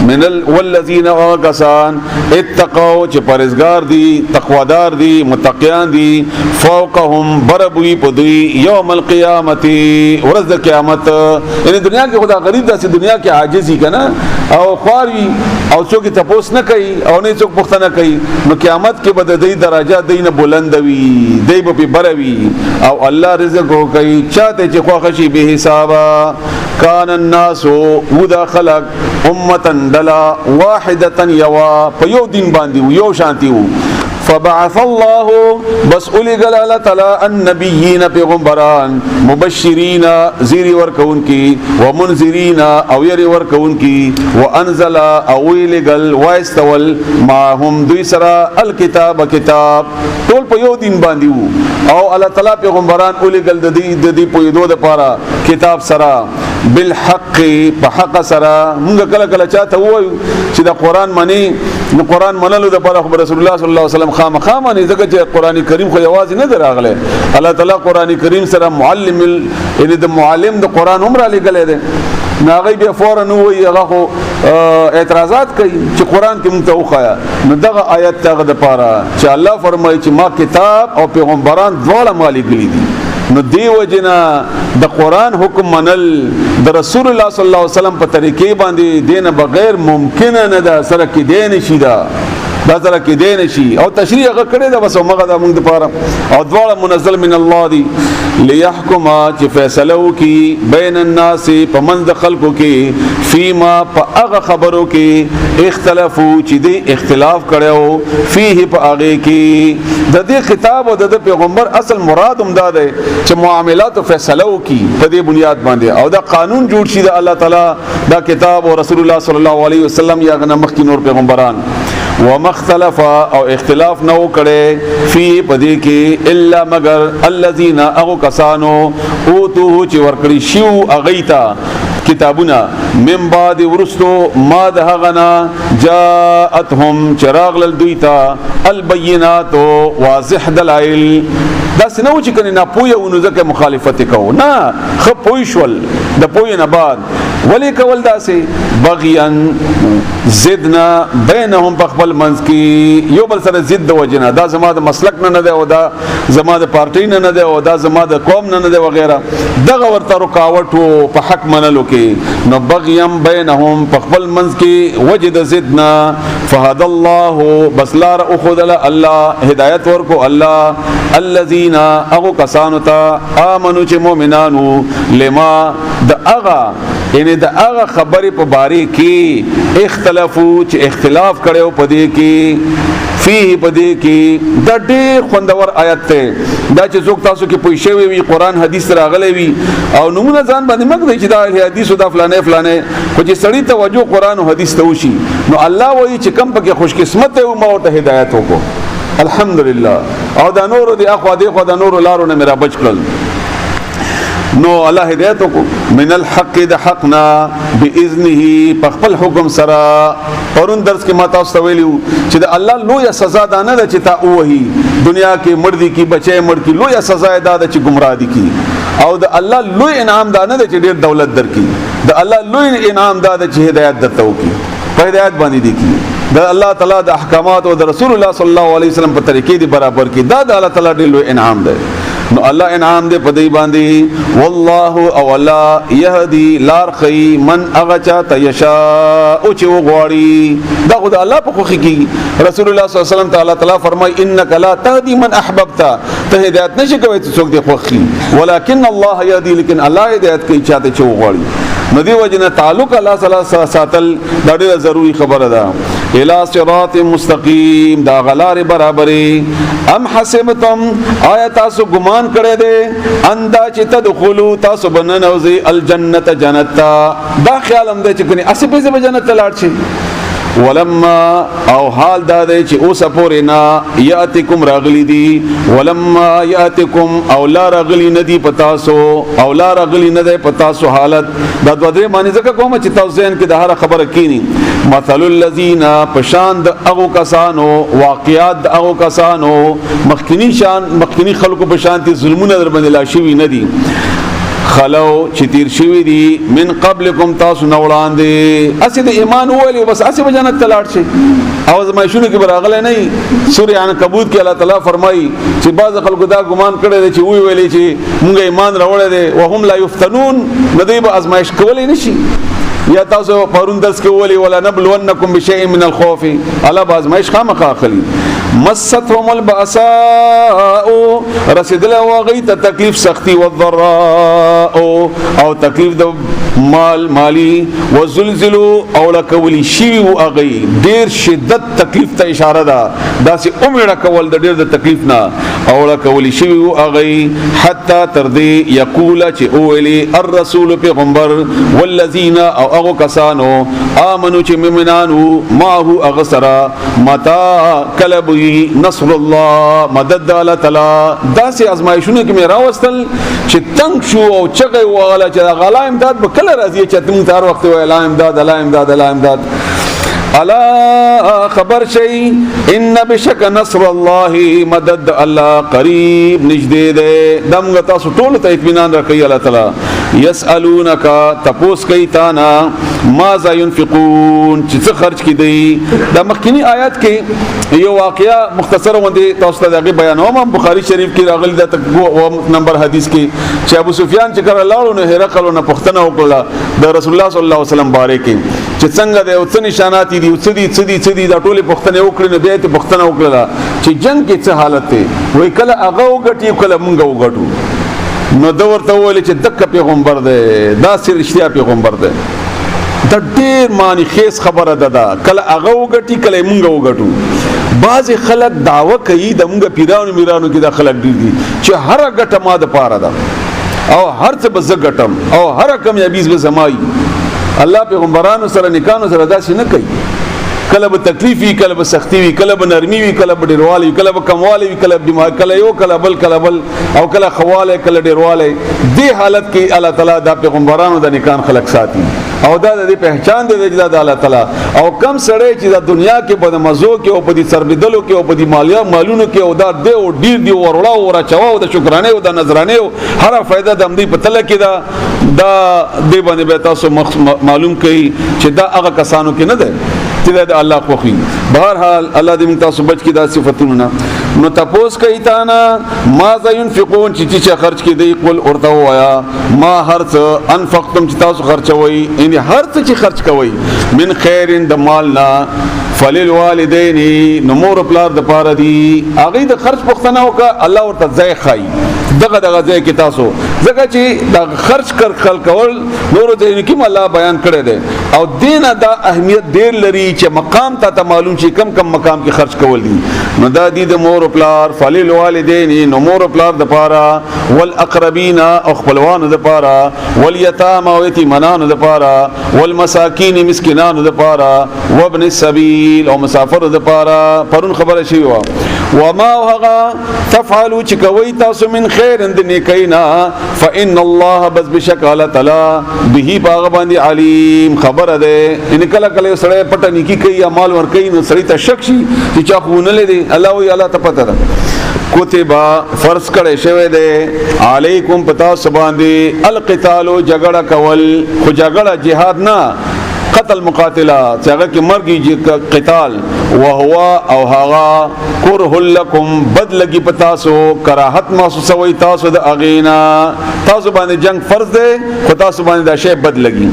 من والذین وکسان اتقوا چې پرهیزګار دي تقوادار دي متقیان دي فوقهم بربوی پدوی یوم القیامت ورځ د قیامت یعنی دنیا کې خدا غریب داسې دنیا کې عاجزی کنه او خواري او څوک تپوس نه کوي او نه څوک پوښتنه کوي نو قیامت کې به د دې درجه دینه بلند وي دی به بروي او الله رزق کوي چاته چې خو خشي به حسابا کان الناس ودا خلق امه دلا واحده یوا په یو دین باندې یو شانتی وو فبعث الله بس اولغل الله تعالی النبیین پیغمبران مبشرین زیری ورکون کی ومنذرین او یری ورکون کی وانزل اولغل واستول ما هم دوی سرا الكتاب کتاب ټول په یو دین باندې وو او الله تعالی پیغمبران اولغل د دې په یوه د پاره کتاب سرا بالحق په حق سرا موږ کله کله چاته وایو چې د قران معنی نو قران منلو د پر رسول الله صلی الله علیه وسلم خامخا نه ځکه چې قران کریم خو یوازې نه دراغله الله تعالی قران کریم سره معلم یعنی د معلم د قران عمره لګلې ده ناغي به فورا نو وی هغه اعتراضات کوي چې قران کې مونږ ته وخایا نو دغه آیت ته د پاره چې الله فرمایي چې ما کتاب او پیغمبران دواړه مالی کړی دي نو دیو جنا د قران حکم منل د رسول الله صلی الله علیه وسلم په طریقې باندې دین بغیر ممکن نه ده سره کې دین شي دا سره کې دین شي او تشریح هغه کړی دا بس هغه د موږ لپاره او دواړه منزل من الله دی ليحكم چې فیصله وکي بین الناس په منځ د خلکو کې فيما په هغه خبرو کې اختلافو چې دی اختلاف کړو فيه په هغه کې د دې خطاب او د پیغمبر اصل مراد هم دا ده چې معاملات او فیصله وکي په دې بنیاد باندې او دا قانون جوړ شي د الله تعالی دا کتاب او رسول الله صلی الله علیه وسلم یا غنه مخکې نور پیغمبران ومختلف او اختلاف نو کړي فی پدې کې الا مگر الذين اغو کسانو اوتو چې ورکړي شو اغیتا کتابونه من بعد ورستو ما دهغنا جاءتهم چراغ للدویتا البینات واضح دلائل دا سنو چې کنه نه پوهه ونو ځکه مخالفت کو نه خو پوه شول د پوهه نه بعد ولی کول داسې بغیان زدنا بینهم بخبل منځ کې یو بل سره ضد د وجنه دا زما د مسلک نه دی او دا زما د پارټي نه دی او دا زما د قوم نه دی وغیرہ دغه ورته رکاوټ په حق منلو کې نو بغیم بینهم بخبل منځ کې وجد زدنا فهد الله بس لار اخذ الله هدایت ورکو الله الذين اغو کسانو ته امنو چې مؤمنانو لما د اغا یعنی د هغه خبرې په باره کې اختلافو چې اختلاف کړو پدې کې فيه پدې کې د ډېر خوندور آیت ته دا چې څوک تاسو کې پوښښوي وي قران حدیث راغلي وي او نمونه ځان باندې مګ دی چې دا حدیث او دا فلانه خو چې سړی توجه قران او حدیث ته وشي نو الله وایي چې کم پکې خوش قسمت او ما ورته هدایت وکړو الحمدلله او دا نور دی اخوا دی خو دا نور لارو نه میرا بچ کړل نو الله هدایت کو من الحق د حقنا باذنه په خپل حکم سره پرون درس کې ما تاسو ویلو چې د الله لوی سزا ده نه چې تا وਹੀ دنیا کې مردي کې بچي مړ کې لوی سزا ده چې گمراه دي کی او د الله لوی انعام ده نه چې ډېر دولت درکې د الله لوی انعام ده چې هدایت درته وکي په هدایت باندې دي کی د الله تعالی د احکامات او د رسول الله صلی الله علیه وسلم په طریقې دی برابر کی دا د الله تعالی ډېر لوی انعام ده نو الله انعام دې پدې باندې والله او الله يهدي لار خي من اغچا تيشا او چې وغواړي دا خدای الله په خوخي کې رسول الله صلی الله علیه وسلم تعالی فرمای انك لا تهدي من احببت ته هدایت نشي کوي چې څوک دې خوخي ولكن الله يهدي لیکن الله هدایت کوي چاته چې وغواړي نو دی وجنه تعلق الله سره ساتل دا ډیره ضروری خبره ده الى صراط مستقیم دا غلار برابرې ام حسبتم آیا تاسو ګمان کړی دی اندا چې تدخلوا تاسو بننوزي الجنت جنت دا خیال هم دی چې کني اسی په جنت لاړ شي ولما او حال دا دی چې اوس پورې نه یاتکم راغلی دي ولما یاتکم او لا راغلی ندی پتاسو او لا راغلی نه دی پتاسو حالت دا دوه درې معنی ځکه کوم چې تاسو ځین کې د هر خبره کینی مثل الذين پشاند اغو کسانو واقعات اغو کسانو مخکنی خلقو پشانتی ظلمونه در باندې لا شوی ندی خلو چې تیر شوی دي من قبلکم تاسو نوړان دي اسی د ایمان ویلی بس اسی بجنت تلاړ شي او زما شنو کې براغله نه سورہ عنکبوت کې الله تعالی فرمایي چې بعض خلکو دا ګمان کړی چې وی ویلی چې مونږ ایمان راوړل دي وهم لا یفتنون ندی به ازمایش کولای نشي یا تاسو پرون درس کې ویلی ولا نبلونکم بشیء من الخوف الله باز مایش خامخا اخلي مستهم البأساء رسدل وغیت تکلیف سختی والضراء او تکلیف د مالی وزلزلوا او لکولی شی او اغی ډیر شدت تکلیف ته اشاره ده داسې عمره کول د ډیر د تکلیف نه او لکولی شی او اغی حتا تر دې یقول چې اولی الرسول پیغمبر والذین او اغو کسانو آمنو چې مومنانو ماهو اغسرا متا کلبوی نصر الله مدد الله تعالی داسې ازمایښونه کې مې راوستل چې تنگ شو او چغې واله چې غلا امداد به کله راځي چې تم تار وخت وای لا امداد لا امداد لا امداد الا خبر شي ان بشک نصر الله مدد الله قریب نږدې ده دمغه تاسو ټول ته اطمینان راکړي الله تعالی يسالونک تپوس کوي تا نه ماذا ينفقون چې څه خرج کړي دا مخکنی آیات کې یو واقعیا مختصر باندې تاسو ته دغه بیانوم بخاری شریف کې راغلی د نمبر حدیث کې چې ابو سفیان چې کړه لاړو نه هرقل نه پښتنه وکړه د رسول الله صلی الله علیه وسلم باره کې چې څنګه د اوڅ نشانات دي اوڅ دي دا ټوله پښتنه وکړي نه به ته پښتنه وکړه چې جنگ کې څه حالت دی وای کله هغه وګټي کله مونږ وګټو نو دا ورته ویل چې دک پیغمبر دی دا سر اشتیا پیغمبر دی د ډیر معنی خیس خبره ده کله هغه وګټي کله مونږ وګټو بعض خلک داوا کوي د مونږ پیرانو میرانو کې د خلک ډیر دي چې هر غټه ما د پاره ده او هر څه به زګټم او هر کامیابی به زمای الله پیغمبرانو سره نکانو سره داسې نه کوي کله به تکلیف وي کله به سختی وي کله به نرمي وي کله به ډیروالی وي کله به کموالی وي کله بیمار کله یو کله بل او کله خواله کله ډیرواله دې حالت کې الله تعالی د پیغمبرانو د نکان خلق ساتي او دا د پہچان دی د الله تعالی او کم سړی چې د دنیا کې په مزو کې او په دې سربدلو کې او په دې مالونو کې او دا دی او ډیر دی ورړه او راچوا او د شکرانه او د نظرانه او هر فائدہ د امدی په تل کې دا دی باندې به تاسو معلوم کړئ چې دا هغه کسانو کې نه ده چې د الله خوخي بهر حال الله دې موږ تاسو بچ کې دا صفاتونه نو تاسو کوي تا نه ما ينفقون چې خرج کې دی قل ورته وایا ما هرڅ انفقتم چې تاسو خرچوي یعنی هرڅ چې خرج کوي من خیر د مال نه فللوالدین نو مور پلار د پاره دی هغه د خرج پختنه وکړه الله ورته ځای خای دغه ځای کې تاسو ځکه چې دا خرج خلق کول نور ځای کې الله بیان کړی دی او دینه دا اهمیت ډیر لري چې مقام ته معلوم شي کم مقام کې خرج کول دي نو دا دي د مور پلار فللوالدین نو مور پلار د پاره والاقربین او خپلوانو د پاره والیتام او یتیمانو د پاره والمساکین مسکینانو د پاره وابن السبیل او مسافر د پاره پرون خبره شوی و وما هغه تفعلوا چې کوي تاسو من خیر اند نیکینا فان الله بس بشکل تعالی به باغ باندې علیم خبر ده ان کله کله سره پټه نیکی کوي مال ور کوي نو سړی ته شک شي چې چا خو نه لري الله وی الله ته پته ده کتبا فرض کړي شوی ده علیکم پتا سباندی القتال جګړه کول خو جګړه jihad نه قتل مقاتله څنګه کې مرګي قتال وهو او هغه كره لكم بدلګي پتاسو کراهت محسوسوي تاسو د اغینا تاسو باندې جنگ فرض ده خو تاسو باندې دا شی بدلګي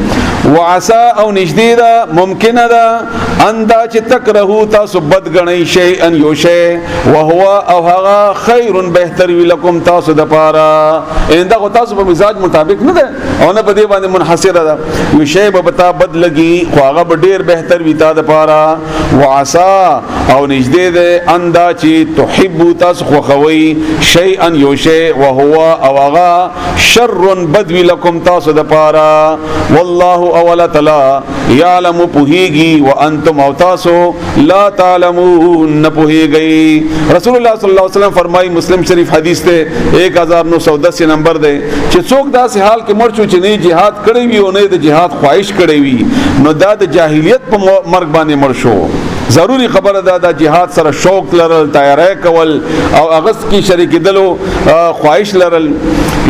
وعسى او نجدي ده ممکنه ده اندا چې تکرهو تاسو بدګنی شی ان یو شی وهو او هغه خیر بهتر وی لكم تاسو د پاره انده خو تاسو په مزاج مطابق نه ده او نه په دې باندې منحصر ده یو شی به پتا بدلګي خو هغه ډیر بهتر وی تا د پاره وعسى او نجدي ده اندا چې تحب تاسو خو خوي شیئا یو شی وهو او هغه شر بدوی لكم تاسو د پاره والله اول تعالی یعلم پوهیږي وانتم او تاسو لا تعلمون پوهیږي رسول الله صلی الله علیه وسلم فرمایي مسلم شریف حدیث ته 1910 نمبر ده چې څوک داسې حال کې مړ شو چې نه jihad کړی وي او نه د jihad خواهش کړی وي نو دا د جاهلیت په مرګ باندې مړ شو ضروری خبره ده د jihad سره شوق لرل تیاری کول او اغس کی شریک دلو خواهش لرل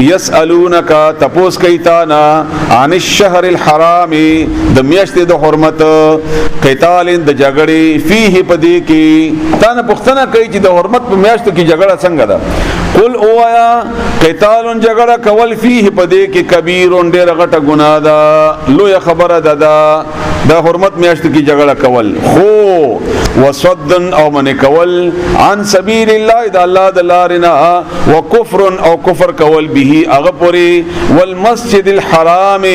یسالونک تپوس کیتانا عن الشهر الحرام د میاشتې د حرمت قتال د جګړې فيه پدې کې تانه پښتنه کوي چې د حرمت په میاشتو کې جګړه څنګه ده قل اوایا قتال جګړه کول فيه پدې کې کبیر ډېر غټه ګناه ده لوی خبره ده د حرمت میاشتو کې جګړه کول خو وصد او من کول عن سبیل الله د الله د لارنا وکفر او کفر کول به هغه پوری والمسجد الحرام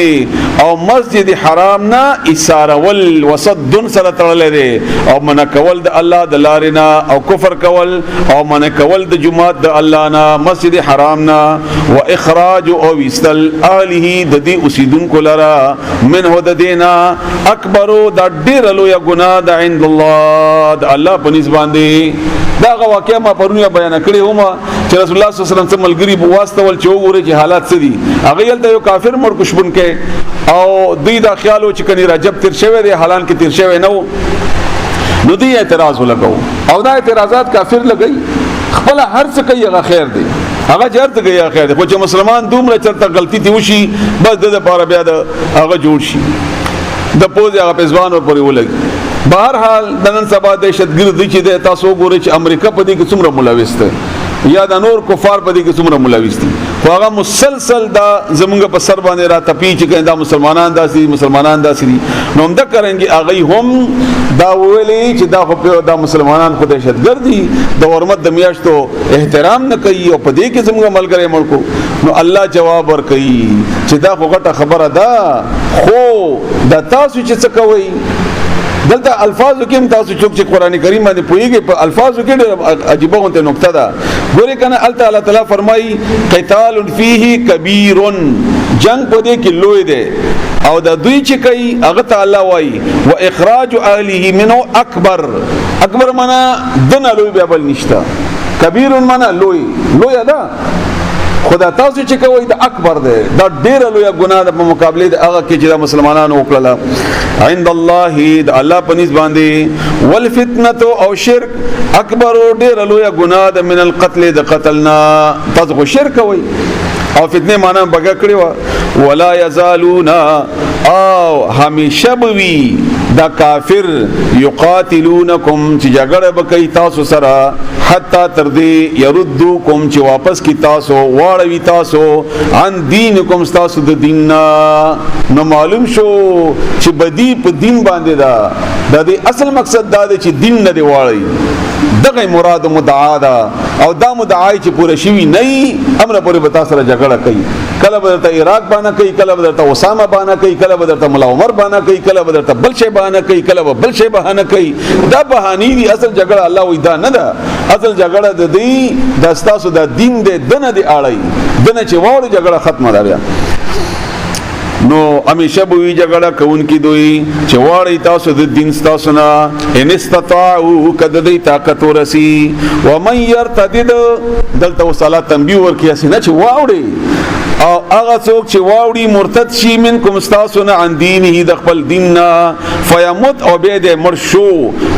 او مسجد حرام نا اسارول وصد سره تړل دي او من کول د الله د لارنا او کفر کول او من کول د جمعات د الله نا مسجد حرام نا واخراج او وستل اهله د دې اوسیدونکو لرا منه د دینا اکبر د ډیر لوی ګناه د عند الله د الله په نسبت باندې دا واقعا ما پرونه بیان کړی ومه چې رسول الله صلی الله علیه وسلم ملګری بواسطول چې وګوره چې حالات څه دي هغه یلته یو کافر مړ کوشبن کې او دوی دا خیالو چې کني رجب تیر شوی دی حالان کې تیر شوی نو دوی اعتراض ولګو او دا اعتراضات کافر لګي خپل هر څه کوي هغه خیر دی هغه چرته کوي خیر دی خو چې مسلمان دومره چرته غلطی دی وشي بس د لپاره بیا د هغه جوړ شي د پوز هغه پزوان ور پورې ولګي بهر حال د نن سبا دهشتګرد چې د تاسو ګوري چې امریکا په دې کې څومره ملوث ده یا د نور کفار په دې کې څومره ملوث دي خو هغه مسلسل دا زمونږ په سر باندې را تپی چې دا مسلمانان داسي دي نو هم دا کرانګي هغه هم دا ویلي چې دا خو دا مسلمانان خو دهشتګرد دي د حرمت د میاشتو احترام نه کوي او په دې کې زمونږ ملګری مړ نو الله جواب ور کوي چې دا خو غټه خبره ده خو د تاسو چې څه کوي دلته الفاظو کې هم تاسو څوک چې قران کریم باندې پوهیږي په الفاظو کې ډېر عجیبه غونته نقطه ده. ګورې کنه الله تعالی فرمایي قتال فيه کبیر، جنگ په دې کې لوی دی او د دوی چې کوي هغه تعالی وایي و اخراج اهله منه اکبر. اکبر معنا دنه لوی به بل نشته، کبیر معنا لوی ده. خدا تاسو چې کوي د اکبر ده، دا ډیر لوی ګناه ده په مقابله د هغه کې چې د مسلمانانو وکړه عند الله د الله په نسبت باندې. والفتنه او شرک اکبر ډیر لوی ګناه ده من القتل د قتلنا. تاسو شرک کوي او فتنه معنا بګه کړی و. ولا یزالون او همیشه بوي دا کافر یقاتلونکم چې جګړه وکي تاسو سره حتی تر دې يردوکم چې واپس کی تاسو واړوي تاسو عن دینکم تاسو د دین. نو معلوم شو چې بدی په دین باندې دا د دې اصل مقصد دا دی چې دین نه دی واړی. دغه مراد مدعا ده او دا مدعای چې پوره شوی نه امر پورې بتا سره جګړه کوي. کله بدرته عراق باندې کوي، کله بدرته اسامه باندې کوي، کله بدرته مولا عمر باندې کوي، کله بدرته بل شی باندې کوي، کله بل شی باندې کوي. دا بهاني دي. اصل جګړه الله وې دا نه ده. اصل جګړه د دې د تاسو د دین د دنه دی اړای دنه چې واره جګړه ختمه ده. نو همیشه بوي جګړه کوونکی دوی چې واړی تاسو د دین تاسو نه ان استطاعوا کده دی طاقت ورسی. ومن يرتد دلته وصلات تنبیه ورکیا سینه چې واوړي او هغه څوک چې واوړي مرتد شي منکم تاسو نه عن دینه د خپل دین فیموت او به د مرشو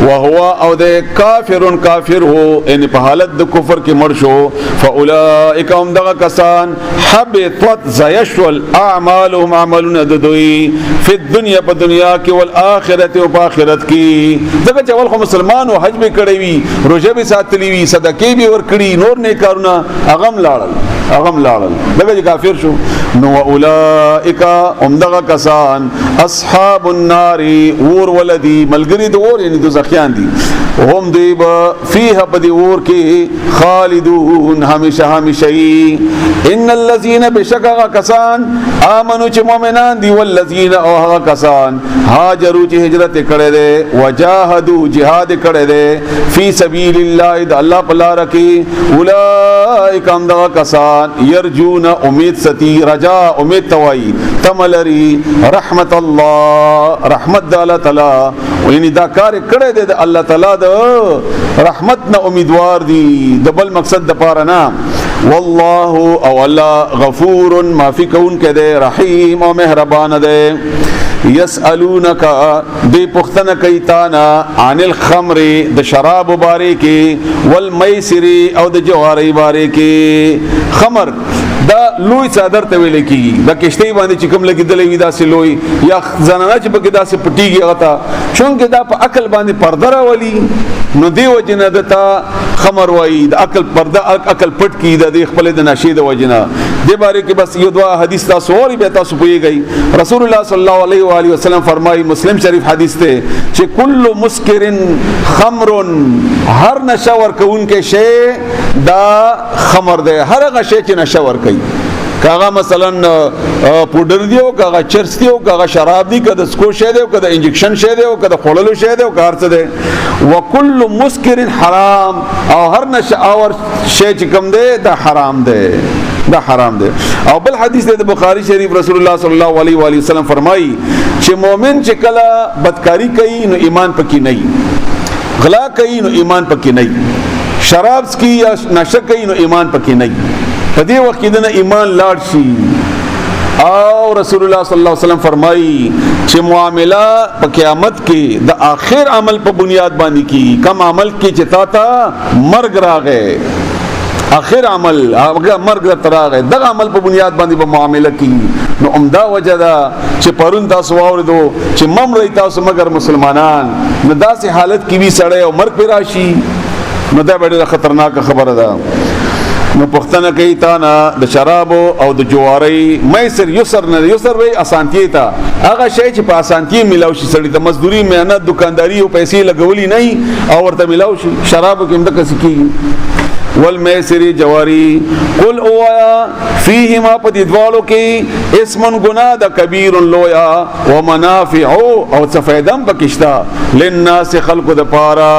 وهو او د کافر هو ان په حالت د کفر کې مرشو فاولئک هم دغه کسان حبطت زيشل اعمالهم عملون د دوی په دنیا په دنیا کې او آخرت او په آخرت کې. دغه چې ول مسلمان او حج به کړی وي، روزه به ساتلی وي، صدقې به ور کړی، نور نه کارونه اغم لاړل دغه کافر شو. نو اولئک هم دغه کسان اصحاب النار اور ولدی ملګری د اور یعنی دوزخیان دي. هم دی به فيها بدی اور کې خالدون همیشه. ان الذين بشکا کسان امنو چې مؤمنان دي والذین او هغه کسان هاجروا چې هجرت کړي دي وجاهدوا جهاد کړي دي فی سبیل الله د الله په لار کې اولئک هم دغه کسان يرجون امید ستی رجا امید توي تملری رحمت الله رحمت الله تعالی ویني دا کار کړي دي د الله تعالی د رحمت نه امیدوار دي د بل مقصد د پاره نه. والله او الله غفور معافی کون کده رحیم او مهربان ده. یسالونک دی پختنه کوي تانا عن الخمر د شراب باریکی والمیسر او د جواری باریکی. خمر دا لوی صادر ته ویل کیږي دا کشته باندې چې کوم لګیدلې وي دا سه لوی یا زنانه چې په کې دا سه پټیږي غتا چونکه دا په عقل باندې پرده راولي نو دی وجنه دتا خمر وای د عقل پرده عقل پټ کی د خپل د نشید وجنه دی باره کې بس یو دوا حدیث تاسو اوري به تاسو پويږئ. رسول الله صلی الله علیه و آله وسلم فرمایي مسلم شریف حدیث ته چې کل مسکرن خمر هر نشه ور کون کې شی دا خمر ده. هر هغه شی چې نشه ور کوي کاغه مثلا پودر دیو کاغه چرس دیو کاغه شراب دی کده سکو شه دیو کده انجکشن شه دیو کده خوللو شه دیو کار څه ده. وکل مسکر حرام او هر نشه اور شی چې کوم ده دا حرام ده او بل حدیث ده بخاری شریف رسول الله صلی الله علیه و آله وسلم فرمایي چې مؤمن چې کله بدکاری کوي نو ایمان پکې نه، غلا کوي نو ایمان پکې نه، شراب سکي یا نشه کوي نو ایمان پکې نه. په دې وخت کې د ایمان لاړ شي او رسول الله صلی الله علیه وسلم فرمایي چې معامله په قیامت کې د آخر عمل په بنیاد باندې کی کم عمل کې چې تا مرګ راغې آخر عمل مرګ تراغه دغه عمل په بنیاد باندې به معامله کی. نو عمده وجه دا چې پرون تاسو واوریدو چې ممړی تاسو مگر مسلمانان نو داسې حالت کې وی سړی او مرګ پر راشي نو دا ډېره خطرناک خبره ده. نو پختنه کوي تا نه د شراب او د جواری میسر یسر نه یسر وی اسانتی تا هغه شی چې په اسانتی ملاو شي سړی د مزدوري مهنت دکانداری او پیسې لګولي نه او ورته ملاو شي شراب کې هم د کسکی والمیسر جواری قل اوایا فیهما پدیدوالو کی اسمن گناہ دا کبیر لویا ومنافع او سفیدم بکشتا للناس خلق دا پارا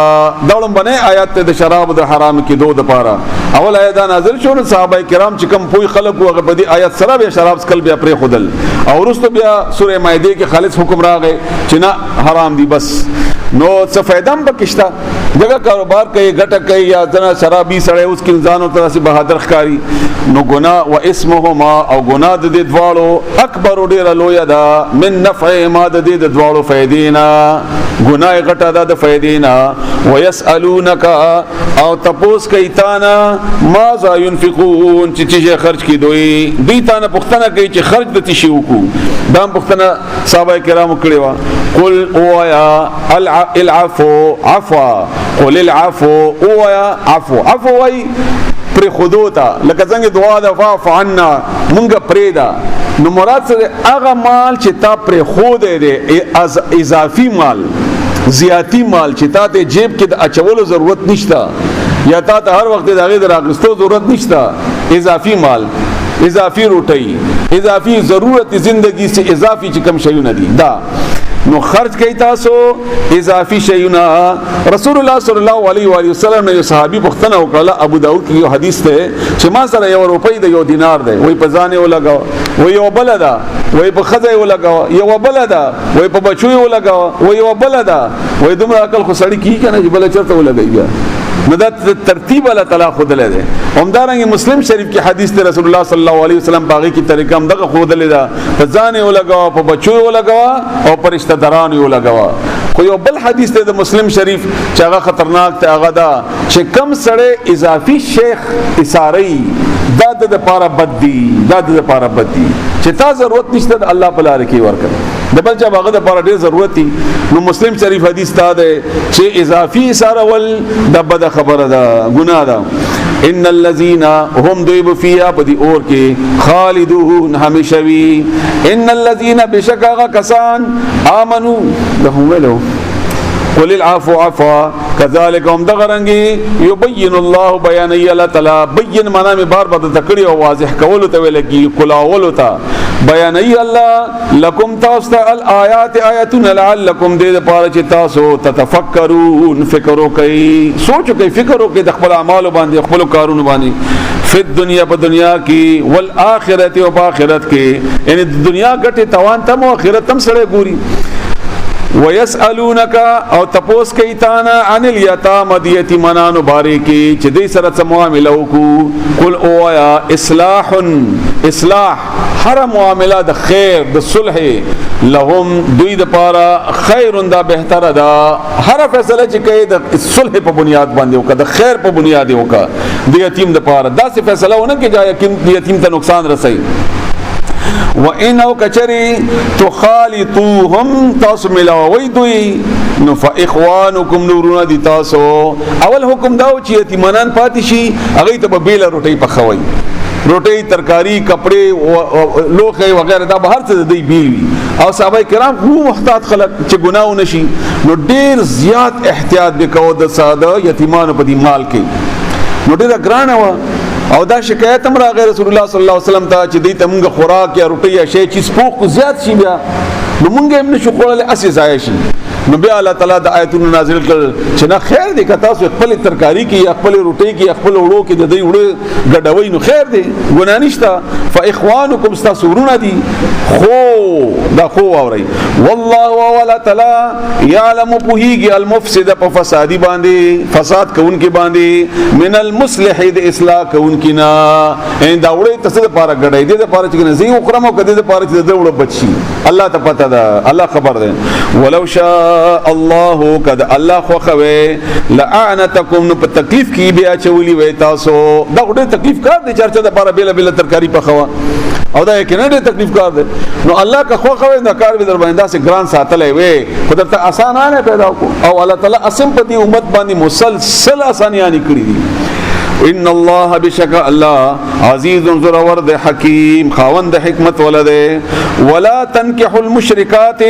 دولم بنے آیات دا شراب دا حرام کی دو دا پارا اول آیات دا نازل شون صحابہ کرام چکم پوی خلق و اگر بدی آیات سرا بیا شراب سکل بیا پری خودل اور رستو بیا سورہ مائدے کے خالص حکم را گئے چنا حرام دی بس نو سفیدم بکشتا جگہ کاروبار کئی گھٹک کئی یا زنا شرابی سڑے اس کی انسانوں طرح سے بہادر خکاری نو گناہ و اسمهما او گناہ د دې دواړو اکبر ډیر لوی دا من نفع ما د دې دواړو فائدینا گناہ غټه دا د فائدینا ويسالونک او تپوس کوي تانا ماذا ينفقون چې خرج کی دوی تانا پختنه کوي چې خرج د تشي وکړو دا پختنه صحابه کرامو کړي وا قل اویا العفو عفوا قل العفو اویا عفو وای پر خودوتا لکه څنګه دعا د فاعف عنا مونږه پریدا نو مراد سره هغه مال چې تا پر خود دې اضافي مال زیاتی مال چې تا ته جیب کې د اچولو ضرورت نشتا یا تا ته هر وخت د هغه دراغستو ضرورت نشتا اضافي مال اضافي روټي اضافي ضرورت زندگی سے اضافي چې کم شیونه دي دا نو خرج کوي تاسو اضافي شیونه رسول الله صلی الله علیه و آله وسلم نے صحابي پختنه وکړه ابو داود کې یو حدیث ته چې ما سره یو روپۍ د یو دینار دی وای په ځانه ولګاو وای یو بلدا وای په خزه ولګاو یو بلدا وای په بچو ولګاو وای یو بلدا وای دومره عقل خو سړی کی کنه چې بل چرته ولګایږي نو دا ترتیب الله تعالی خود له ده همدارنګه مسلم شریف کې حدیث ته رسول الله صلی الله علیه وسلم باغی کی طریقه هم دغه خود له ده په ځانه ولګاو په بچو ولګاو او پر رشتہ داران ولګاو خو یو بل حدیث ته د مسلم شریف چې هغه خطرناک ته هغه دا چې کم سړی اضافي شیخ اساری دا د لپاره بد دی دا د لپاره بد دی چې تا ضرورت نشته الله په لار کې ورکړي د بل چا هغه د لپاره ډېر ضرورت دی نو مسلم شریف حدیث تا ده چې اضافي اسارول د بد خبره ده ګناه ده ان الذين هم ذيب فيها بدي اور کې خالدون همیشوي ان الذين بشکا کسان امنو لهم ولو قل العفو عفوا كذلك هم دغرنګي يبين الله بیان الله تعالی بین معنا می بار بار تکړی او واضح کول ته ولګي کلاول ته بیان الله لكم تاسو الآیات آیاتنا لعلکم دې پاره چې تاسو تتفکرون فکر وکي سوچ وکي فکر وکي د خپل اعمال باندې خپل کارونه باندې فی الدنیا په دنیا کې والآخرت او په آخرت کې یعنی دنیا ګټه توان تم او آخرت تم سره ګوري ويسالونك او تپوس کوي تانا عن اليتامى یتیمانو بارکی چې دې سره څه معاملې وکړو قل اویا اصلاح هر معاملہ د خیر د صلح لهم دوی د پاره خیر دا بهتره ده هر فیصله چې کوي د صلح په بنیاد باندې وکړه د خیر په بنیاد وکړه د یتیم د پاره دا څه فیصله ونه کې جای کې یتیم ته نقصان رسي وَإِنَّ كَچَرِي تُخَالِطُوهُمْ تاسو ملاوي دوی نو فإخوانكم نورون دي تاسو اول حکم داو چې یتیمانان پاتې شي هغه ته بیل روټي پخوي روټي ترکاری کپڑے لوخه وغیرہ دا به هر څه دی بیل او صحابه کرام خو محتاط خلق چې ګناو نشي نو ډیر زیات احتیاط وکاو د ساده یتیمانو په دی مال کې نو ډیر ګرانه و او دا شکایت هم راغی رسول الله صلی الله علیه وسلم ته چې دې ته موږ خوراک یا روټي یا شی چې سپوق زیات شي بیا نو موږ هم نشو کولای اسی ځای شي نو بیا الله تعالی د آیتونو نازل کړ چې نه خیر دی کته تاسو خپل ترکاری کې یا خپل روټي کې یا خپل وړو کې د دې وړو ګډوي نو خیر دی ګنا نشته فاخوانکم استسرون دي خو دا خو اوري والله ولا تعالی يعلم بهيږي المفسد په فسادي باندې فساد کوونکې باندې من المصلح د اصلاح کوونکې نه ان دا وړي تاسو لپاره ګډای دي د لپاره چې نه زی وکړم او کده د لپاره چې د وړو بچي الله ته پته ده الله خبر ده ولو شاء الله قد الله خو خوي لعنتکم نو په تکلیف کې بیا چولی وای تاسو دا ډېر تکلیف کار دي چرته د لپاره بیل بیل ترکاری په خوا او دا کې نه ډېر تکلیف کار دي نو الله کا خو خوي دا کار به در باندې سه ګران ساتلې وي خدای ته آسان نه پیدا کو او الله تعالی اسم په دې امت باندې مسلسل آسانیاں کړې دي ان الله بشک الله عزیز زورور د حکیم خاوند حکمت ولده ولا تنكحوا المشركات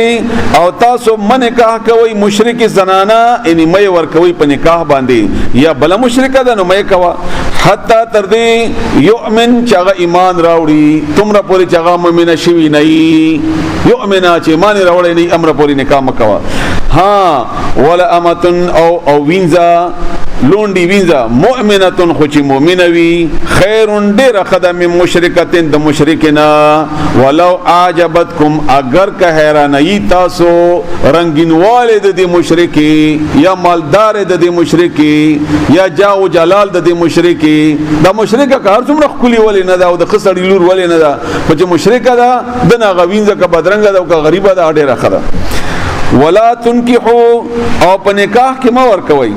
او تاسو من نکاح کوي مشرک زنانا ان مې ور کوي په نکاح باندې یا بل مشرکه ده نو مې کوا حتا تر دې یؤمن چې ایمان راوړي تمره پوری چې مؤمنه شوی نه یؤمنا چې ایمان راوړي نه امر پوری نکاح مکوا ها ولا امتن او وینزا لونډي وینزا مؤمنه خو چې مؤمنه وي خیر ډیر خدام مشرکتين د مشرکنا ولو اعجبتکم اگر که حیرانای تاسو رنگینواله د مشرکی یا مالدار د مشرکی یا جاو جلال د مشرکی د مشرکه کار څومره خولي ولې نه دا او د خسړی لور ولې نه دا چې مشرکه دا د ناغوینځه ک بدرنګ دا او غریبه دا ډیره خده ولا تنكحوا او په نکاح کې ما ور کوي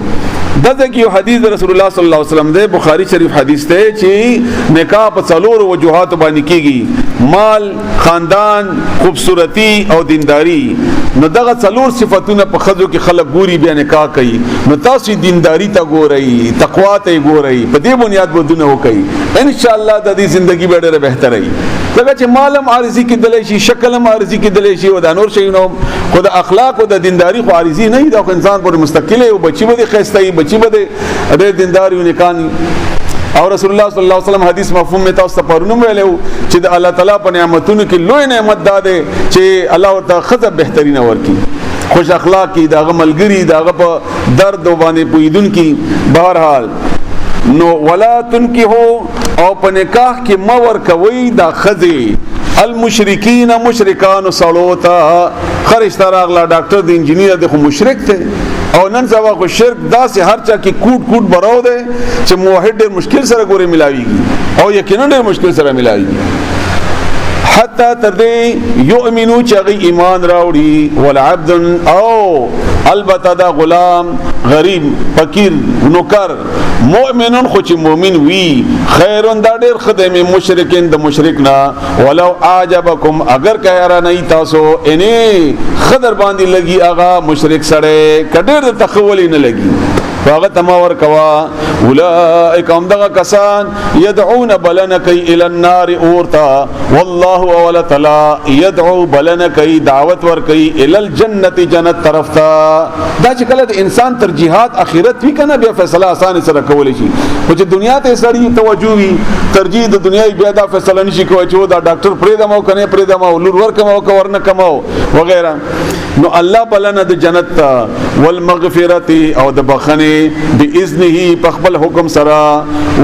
دغه یو حدیث رسول الله صلی الله علیه وسلم د بخاری شریف حدیث ته چې نکاح په څلور وجوهات باندې کیږي مال خاندان خوبصورتی او دینداری نو دغه څلور صفاتونه په خځو کې خلک ګوري بیا نکاح کوي نو تاسو دینداری ته ګورئ تقوا ته ګورئ په دې بنیاد بدونه وکړي ان شاء الله د دې ژوندۍ به ډېره بهتره وي دغه چې مالم عارضی کې دلې شي شکلم عارضی کې دلې شي او د نور شي نو خود اخلاق او د دینداری خو عارضی نه دا انسان پر مستقله او بچي به خسته بچي به د دینداری او نکانی او رسول الله صلی الله علیه وسلم حدیث مفهوم میں تاسو ته پرونم ویلو چې د الله تعالی په نعمتونو کې لوی نعمت داده چې الله ورته خزه بهترین ورکی خوش اخلاقی داغه ملګری داغه په درد باندې پویدون کی بهرحال نو ولا تنكحوا او په نکاح کې مور کوي دا خزه المشرکین مشرکان صلوتا خرشتہ راغلا ډاکټر د انجینیر د مشرک ته او نن سبا کو شرک داسې هر چا کې کوټ براو ده چې موحد ډېر مشکل سره ګوري ملاويږي او یقینا ډېر مشکل سره ملاويږي حتی تر دې یؤمنو چې ایمان راوړي والعبد او البته دا غلام غریب فقیر نوکر مؤمنون خو چې مؤمن وي خیرون دا ډېر خدمه مشرکین د مشرکنا ولو اعجبکم اگر کایرا نه تاسو اني خضر باندې لګي اغا مشرک سره کډیر د تخولی نه لګي هغه تمور کوا اولئک هم دغه کسان يدعون بلنک الى النار اورتا والله اول تعالی يدعو بلنک دعوت ور کوي الى الجنه جنت طرف تا دا چې کله انسان ترجیحات اخرت وی کنه بیا فیصله آسان سره کول شي او چې دنیا ته سړی توجه وي ترجیح د دنیاي بیا دا فیصله نشي کوي چې دا ډاکټر پرې دمو کنه پرې دمو لور ور کمو ورنه کمو وغیرہ نو الله بلنه د جنت والمغفرت او د بخنه باذنه پخپل حکم سرا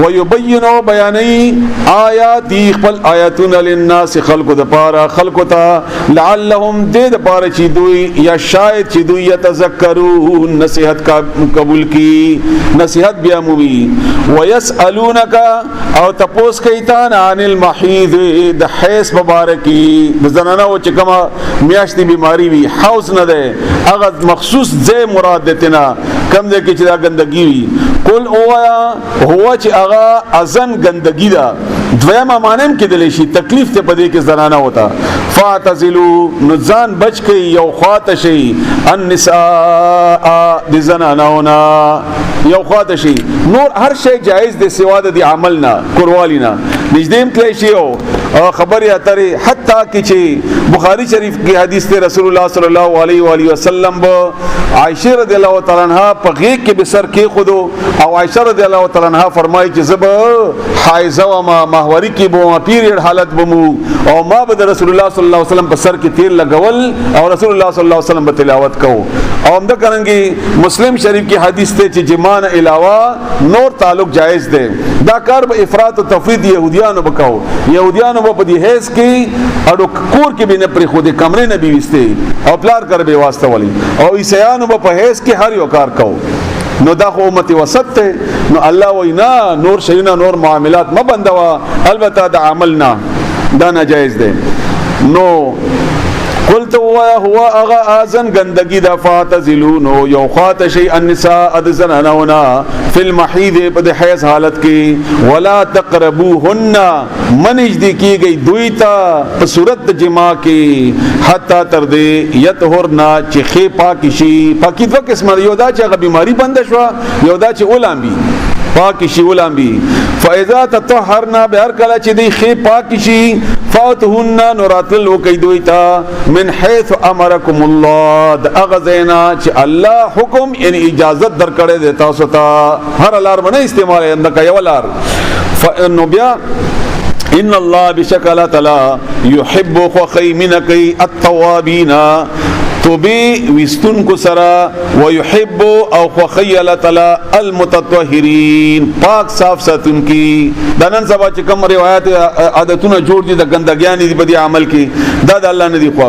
ويبين بیانای آیات خپل آیاتنا للناس خلق د پاره خلق ته لعلهم د پاره چې دوی یا شاید چې دوی يتذکرون نصیحت کا قبول کی نصیحت بیا مومي ويسالونک او تپوس کیتان عن المحیض د حیض مبارکی د زنانه او چې کما میاشتي بیماری وی حوض نه ده هغه مخصوص ځای مراد دتنا کم ده کې چې دا ګندګي وي قل هو چې هغه ازن ګندګي ده دویمه مانم کې دلی شي تکلیف ته پدې کې زنانه ہوتا فاعتزلوا نزان بچ کې یو خواته شي النساء د زنانهونه یو خواته شي نور هر شی جایز دی سوا د عملنا کوروالینا نږدې تللی شي او خبرې اترې حتی کې چې بخاری شریف کې حدیث ته رسول الله صلی الله علیه و آله وسلم عائشہ رضی الله تعالی عنها په غیږ کې بسر کې خودو او عائشہ رضی الله تعالی عنها فرمایي چې زب حایزه و ما ماهوری کې بو پیریډ حالت بمو او ما به رسول الله صلی الله علیه وسلم په سر کې تیر لګول او رسول الله صلی الله علیه وسلم په تلاوت کو او هم دا کرانګي مسلم شریف کې حدیث ته چې جمان علاوه نور تعلق جائز دی دا کار به افراط او تفرید يهوديانو وکاو يهوديانو په دې هیڅ کې اډو کور کې به نه پرې خو دې کمرې نه بیوسته او پلار کر به واسطه ولي او عیسایانو په هیڅ کې هر یو کار کو نو دا خو امت وسط ته نو الله وینا نور شینا نور معاملات ما بندوا البته د عملنا دا ناجایز دی نو قلت هو اغا ازن گندگی دا فاتزلونو یو خات شی النساء اد زنانونا فی المحیض پد حیض حالت کی ولا تقربوهن منجدی کی گئی دوی تا په صورت جما کی حتا تر دې یطهرنا چې خې پاکی شي پاکی دو قسم یو دا چې غ بیماری بند شو یو دا چې اولامبي پاک شي ولامبي فاذا تطهرنا بهر کله چې دی خې پاک شي فاتهن نوراتل وکیدویتا من حيث امركم الله د اغزینا چې الله حکم یعنی اجازت درکړې د تاسو ته هر لار باندې استعمال اندک یو لار فانه بیا ان الله بشکل تعالی يحب خيمنك التوابين توبی وستون کو سرا ويحب او خيل تعالی المتطهرين پاک صاف ساتون کی دنن سبا چې کوم روایت عادتونه جوړ دي د ګندګیان دي په دې عمل کې دا د الله نه دی خو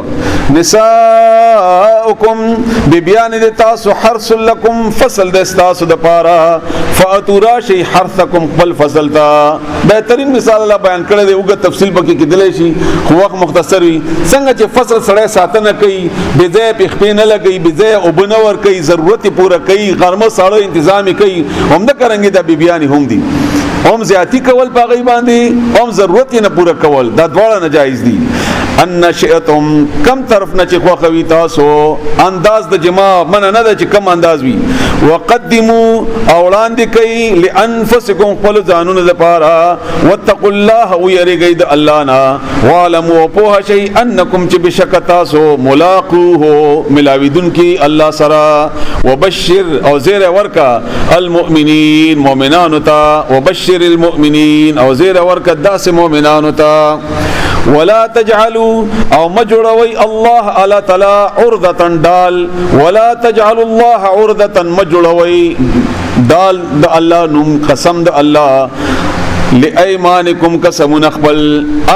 نساؤکم ببیان د تاسو حرث لكم فصل د تاسو د پاره فاتورا شی حرثکم قبل فصل تا بهترین مثال الله بیان کړی دی وګ تفصیل پکې کېدلی شي خو وخت مختصر وي څنګه چې فصل سړی ساتنه کوي بځای پخپې نه لګي بځای او بنور کوي ضرورت پوره کوي غرمه ساړه تنظیم کوي هم د کرانګي د بیبيان هم دي هم زیاتی کول پاغي باندې هم ضرورت نه پوره کول دا دواړه ناجایز دي ان شئتم کم طرف نه چې خوخوي تاسو انداز د جما من نه د چې کم انداز وي وقدموا اولاند کوي لانفسکم قل ځانونه لپاره واتقوا الله ويرګي د الله نا وعلموا په شيء انکم چې بشک تاسو ملاقوه ملاویدون کی الله سره وبشر او زیر ورکا المؤمنین مؤمنان تا وبشر المؤمنین او زیر ورکا داس مؤمنان تا ولا تجعلوا او مجروي الله على تعالی عرضه دال ولا تجعلوا الله عرضه مجروي دال د الله نوم قسم د الله لایمانکم قسم نخبل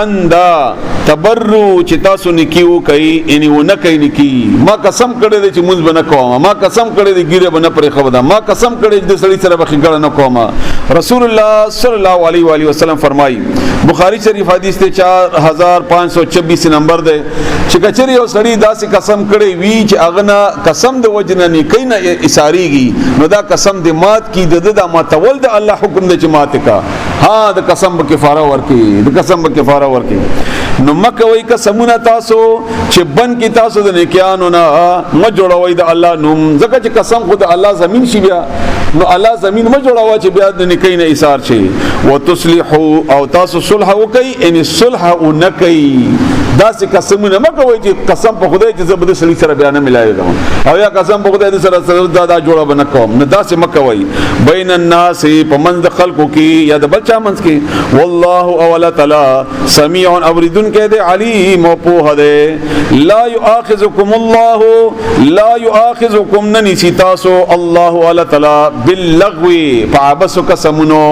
اندا تبرو چې تاسو نکیو کوي ان و نه کوي نکی ما قسم کړی دی چې مونږ بنه کوم ما قسم کړی دی ګیره بنه پرې خو دا ما قسم کړی د سړی سره بخښه نه کوم رسول الله صلی الله علیه و آله وسلم فرمایي بخاری شریف حدیث ته 4526 نمبر ده چې کچری یو سړی داسې قسم کړی وی چې اغنا قسم د وجنه نه کین اساریږي نو دا قسم د مات کی د ماتول د الله حکم د جماعت کا ها د قسم به کفاره ورکی د قسم به کفاره ورکی نو مکه وای قسمونه تاسو چې بن کی تاسو د نیکانو نه ما جوړوي د الله نوم ځکه چې قسم خو د الله زمين شي بیا نو الله زمين ما جوړوا چې بیا د نیکین ایثار شي وتصلحوا او تاسو صلح وکي ان صلح ونکي دا سه قسمونه مکه وای چې قسم په خدای چې زبد سړي سره بیان ملایږي او یا قسم په خدای سره دا جوړه بنه کوم نه دا سه مکه وای بین الناس په منځ خلقو کې یا د بچا منځ کې والله اول تعالی سميع اوریدن کې دی علیم او په ده لا يؤاخذكم الله لا يؤاخذكم ننسی تاسو الله اول تعالی باللغو فعبس قسمونو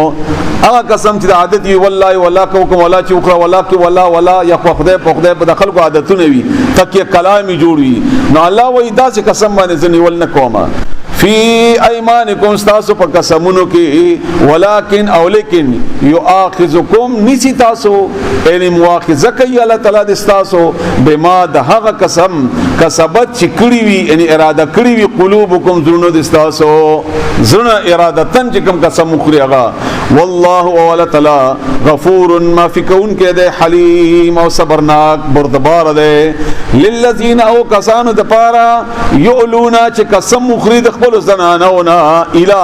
هغه قسم چې عادت وی والله ولا کوکم ولا چوکره ولا کی ولا یا خدای په خدای په دخل کو عادتونه وي تکي کلامي جوړوي نو الله وای دا چې قسم باندې ځنی ول نه کومه فی ایمانکم تاسو په قسمونو کې ولکن او لیکن یؤاخذکم نسی تاسو یعنی مؤاخذه کوي الله تعالی د تاسو بما د هغه قسم کسبت چې کړی وي یعنی اراده کړی وي قلوبکم زړونو د تاسو زړه اراده تن چې کوم قسم خوري هغه والله او تعالی غفور معفون کې ده حلیم او صبرناک بردبار ده للذین او کسانو د پاره یؤلونا چې قسم مخری د خپل زنانونا الا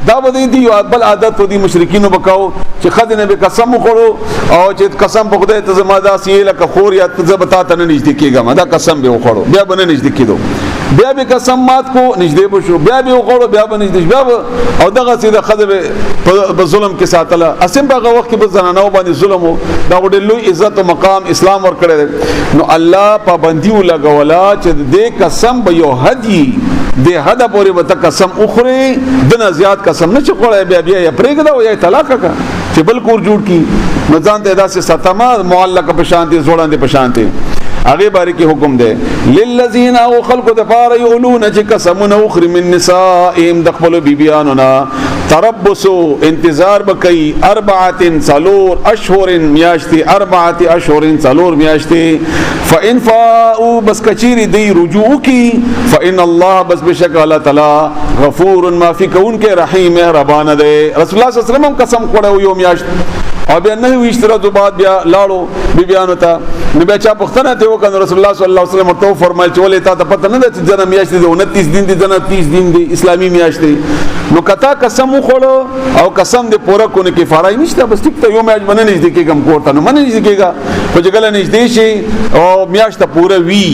دا به دي یو بل عادت دي مشرکین وبکاو چې خدنه به قسم وخورو او چې قسم په خدای ته زماده سی لکه خور یا زبتا ته نه نږدې کېږم دا قسم به وخورو بیا به نه نږدې کېدو بیا به قسم مات کو نږدې بشو بیا به وخورو بیا به نږدې بیا او دغه سیده خدای په ظلم کې ساتله اسیم په هغه وخت کې به زنانو باندې ظلم دا وړ لوی عزت او مقام اسلام ور کړی نو الله پابندي ولګولا چې دې قسم به یو هدي د حدا پورې به قسم اخري دنه زیات قسم نه چخوړې بیا یا پرېګدا او یا طلاق کا چې بل کور جوړ کی نو ځان ته داسې ستما معلق په شانتي زوړاندې په شانتي هغه باره کې حکم ده للذین او خلق دفار یولون چې قسمونه اخري من نسائهم دخلوا بیبیاننا تربصوا انتظار بکئی اربعه صلور اشهر میاشتي اربعه اشهر صلور میاشتي فان فاءوا بس کچری دی رجوع کی فان الله بس بشک الله تعالی غفور معفی کون کے رحیم مہربان دے رسول الله صلی الله علیه وسلم قسم کړو یو میاشت او بیا نه ویشتره تو بعد بیا لاړو بیبیانو ته نو بیا چا پوښتنه ته وکړه رسول الله صلی الله علیه وسلم ته فرمایل چې ولې تا ته پته نه ده چې ځنه میاشت دي 29 دن دي ځنه 30 دن دي اسلامي میاشت دي نو کتا قسم وخوړو او قسم دې پوره کو نه کفاره نشته بس ټیک ته یو میاشت باندې نږدې کېږم کوړه نو باندې نږدې کېږه په جګل نږدې شي او میاشت پوره وی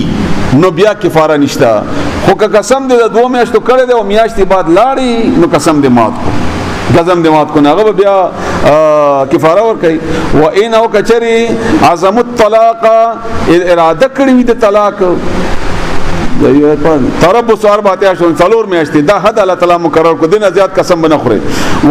نو بیا کفاره نشته خو که قسم دې د 2 میاشتو کړې ده او میاشت بعد لاړی نو قسم دې مات کو قسم دې مات کو نه هغه بیا کفاره ور کوي و ان او کچری عزم الطلاق اراده کړی د طلاق تربص 14 څلور میاشتې دا حد الله تعالی مقرر کو دین زیات قسم بنه خوري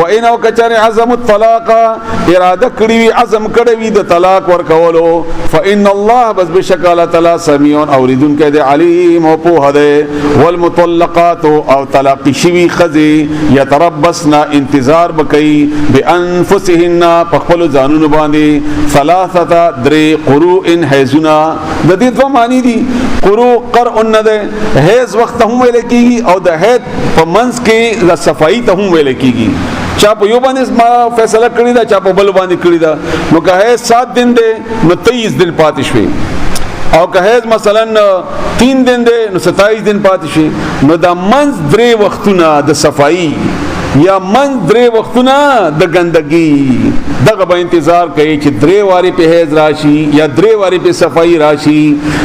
و ان او کچری عزم الطلاق اراده کړی عزم کړی د طلاق ور کولو فان الله بس بشک الله تعالی سميع اوریدون کې د علیم او په هده والمطلقات او طلاق شوی خزي يتربصن انتظار بکئی بانفسهن پخپل ځانونو باندې ثلاثه درې قروء حیزنا د دې دوه معنی دي قروء قرء نه حیض وخت هم ویل کیږي او د حیض په منځ کې د صفائی ته هم ویل کیږي چا په یو باندې ما فیصله کړی دا چا په بل باندې کړی دا نو که حیض 7 دن دی نو 23 دن پاتې شوي او که حیض مثلا 3 دن دی نو 27 دن پاتې شي نو د منځ درې وختونه د صفائی یا من درې وختونه د ګندګي دغه به انتظار کوي چې درې واری په حیض راشي یا درې واری په صفائی راشي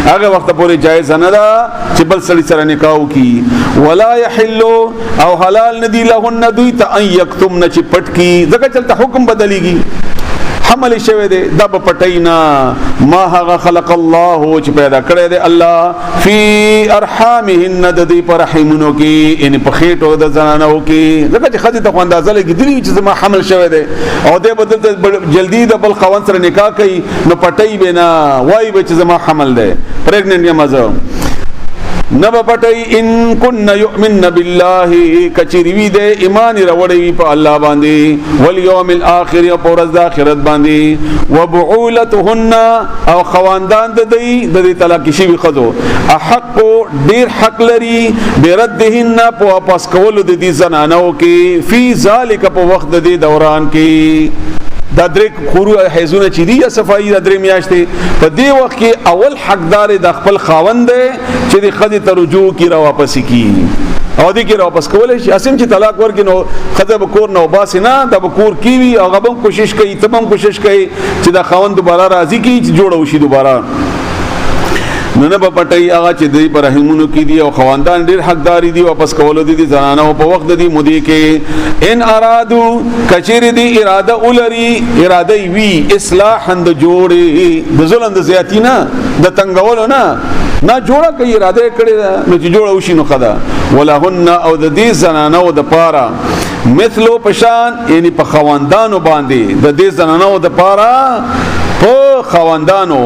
هغه وخت پورې جایز نه ده چې بل سړي سره نکاح وکړي ولا يحل او حلال ندی لهن دوی ته ان یکتمن چې پټ کی ځکه چلته حکم بدلیږي حمل شوه دے دب پټینا ما هغه خلق الله چې پیدا کړی دی الله فی ارحامهن د دې پر رحمونو کې ان په خېټو د زنانو کې ځکه چې خدای ته اندازه لګیدلی چې ما حمل شوه دی او دې بدل جلدی د بل خوان سره نکاح کوي نو پټی بنا وای به چې ما حمل دی پریګننټ یم ازو نبا پټي ان كن يؤمن بالله کچری وی د ایمان وروړی په الله باندې والیوم الاخر او پرز د اخرت باندې وبعولتهن او خواندان د دې طلاق شي خذو احق ډیر حق لري بردهن په واپس کول د دې زنانو کې فی ذالک په وخت د دوران کې دا درې خورو حیزونه چې دی یا صفائی دا درې میاشتې په دې وخت کې اول حقدار د خپل خاوند دی چې د خدای ته رجوع کی را واپس کی او دې کې را واپس کولای شي اسیم چې طلاق ورکې نو خدای به کور نو باس نه د کور کی وی او غبم کوشش کوي تمام کوشش کوي چې د خاوند دوباره راضي کی چې جوړ وشي دوباره نه به پټي هغه چې د رحمونو کې دي او خواندان ډېر حقداري دي واپس کولو دي زنانو په وخت دي مودي کې ان ارادو کچېر دي اراده اولري اراده وی اصلاح د جوړي د ظلم د زیاتینا د تنگولو نه جوړه کوي اراده کړي نو چې جوړه وشي نو خدا ولهن او د دې زنانو د پاره مثلو پشان یعنی په خواندانو باندې د دې زنانو د پاره په خواندانو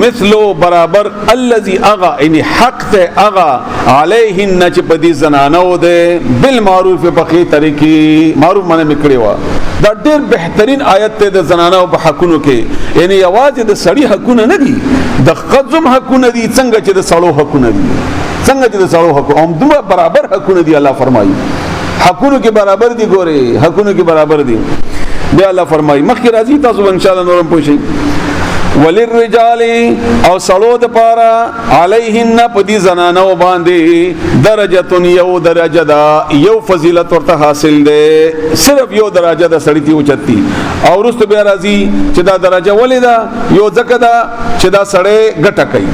مثلو برابر الذي اغا یعنی حق ته اغا علیهن چې په دې زنانو ده بالمعروف په خې طریقې معروف معنی میکړي وا دا ډېر بهترین آیت ته د زنانو په حقونو کې یعنی یوازې د سړي حقونه نه دي د خځم حقونه دي څنګه چې د سړو حقونه دي څنګه چې د سړو حق هم دوه برابر حقونه دي الله فرمایي حقونو کې برابر دي ګوره حقونو کې برابر دي بیا الله فرمایي مخکې راځي تاسو ان شاء الله نورم پوښي وللرجال او سلو د پارا علیهن پدی زنانو باندې درجه یو درجه دا یو فضیلت ورته حاصل ده صرف یو درجه د سړی تی اوچتی او ورست بیا راځي چې دا درجه ولیدا یو ځکه دا چې دا سړی ګټه کوي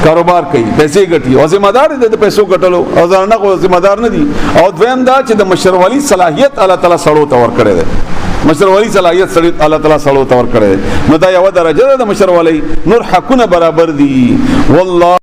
کاروبار کوي پیسې ګټي او ذمہ دار دي د پیسو ګټلو او ځان نه ذمہ دار نه دي او دویم دا چې د مشروعي صلاحیت الله تعالی سړو ته ور کړی ده مشروعي صلاحیت سړی الله تعالی سړو ته ور کړی نو دا یو درجه ده د مشروعي نور حقونه برابر دي والله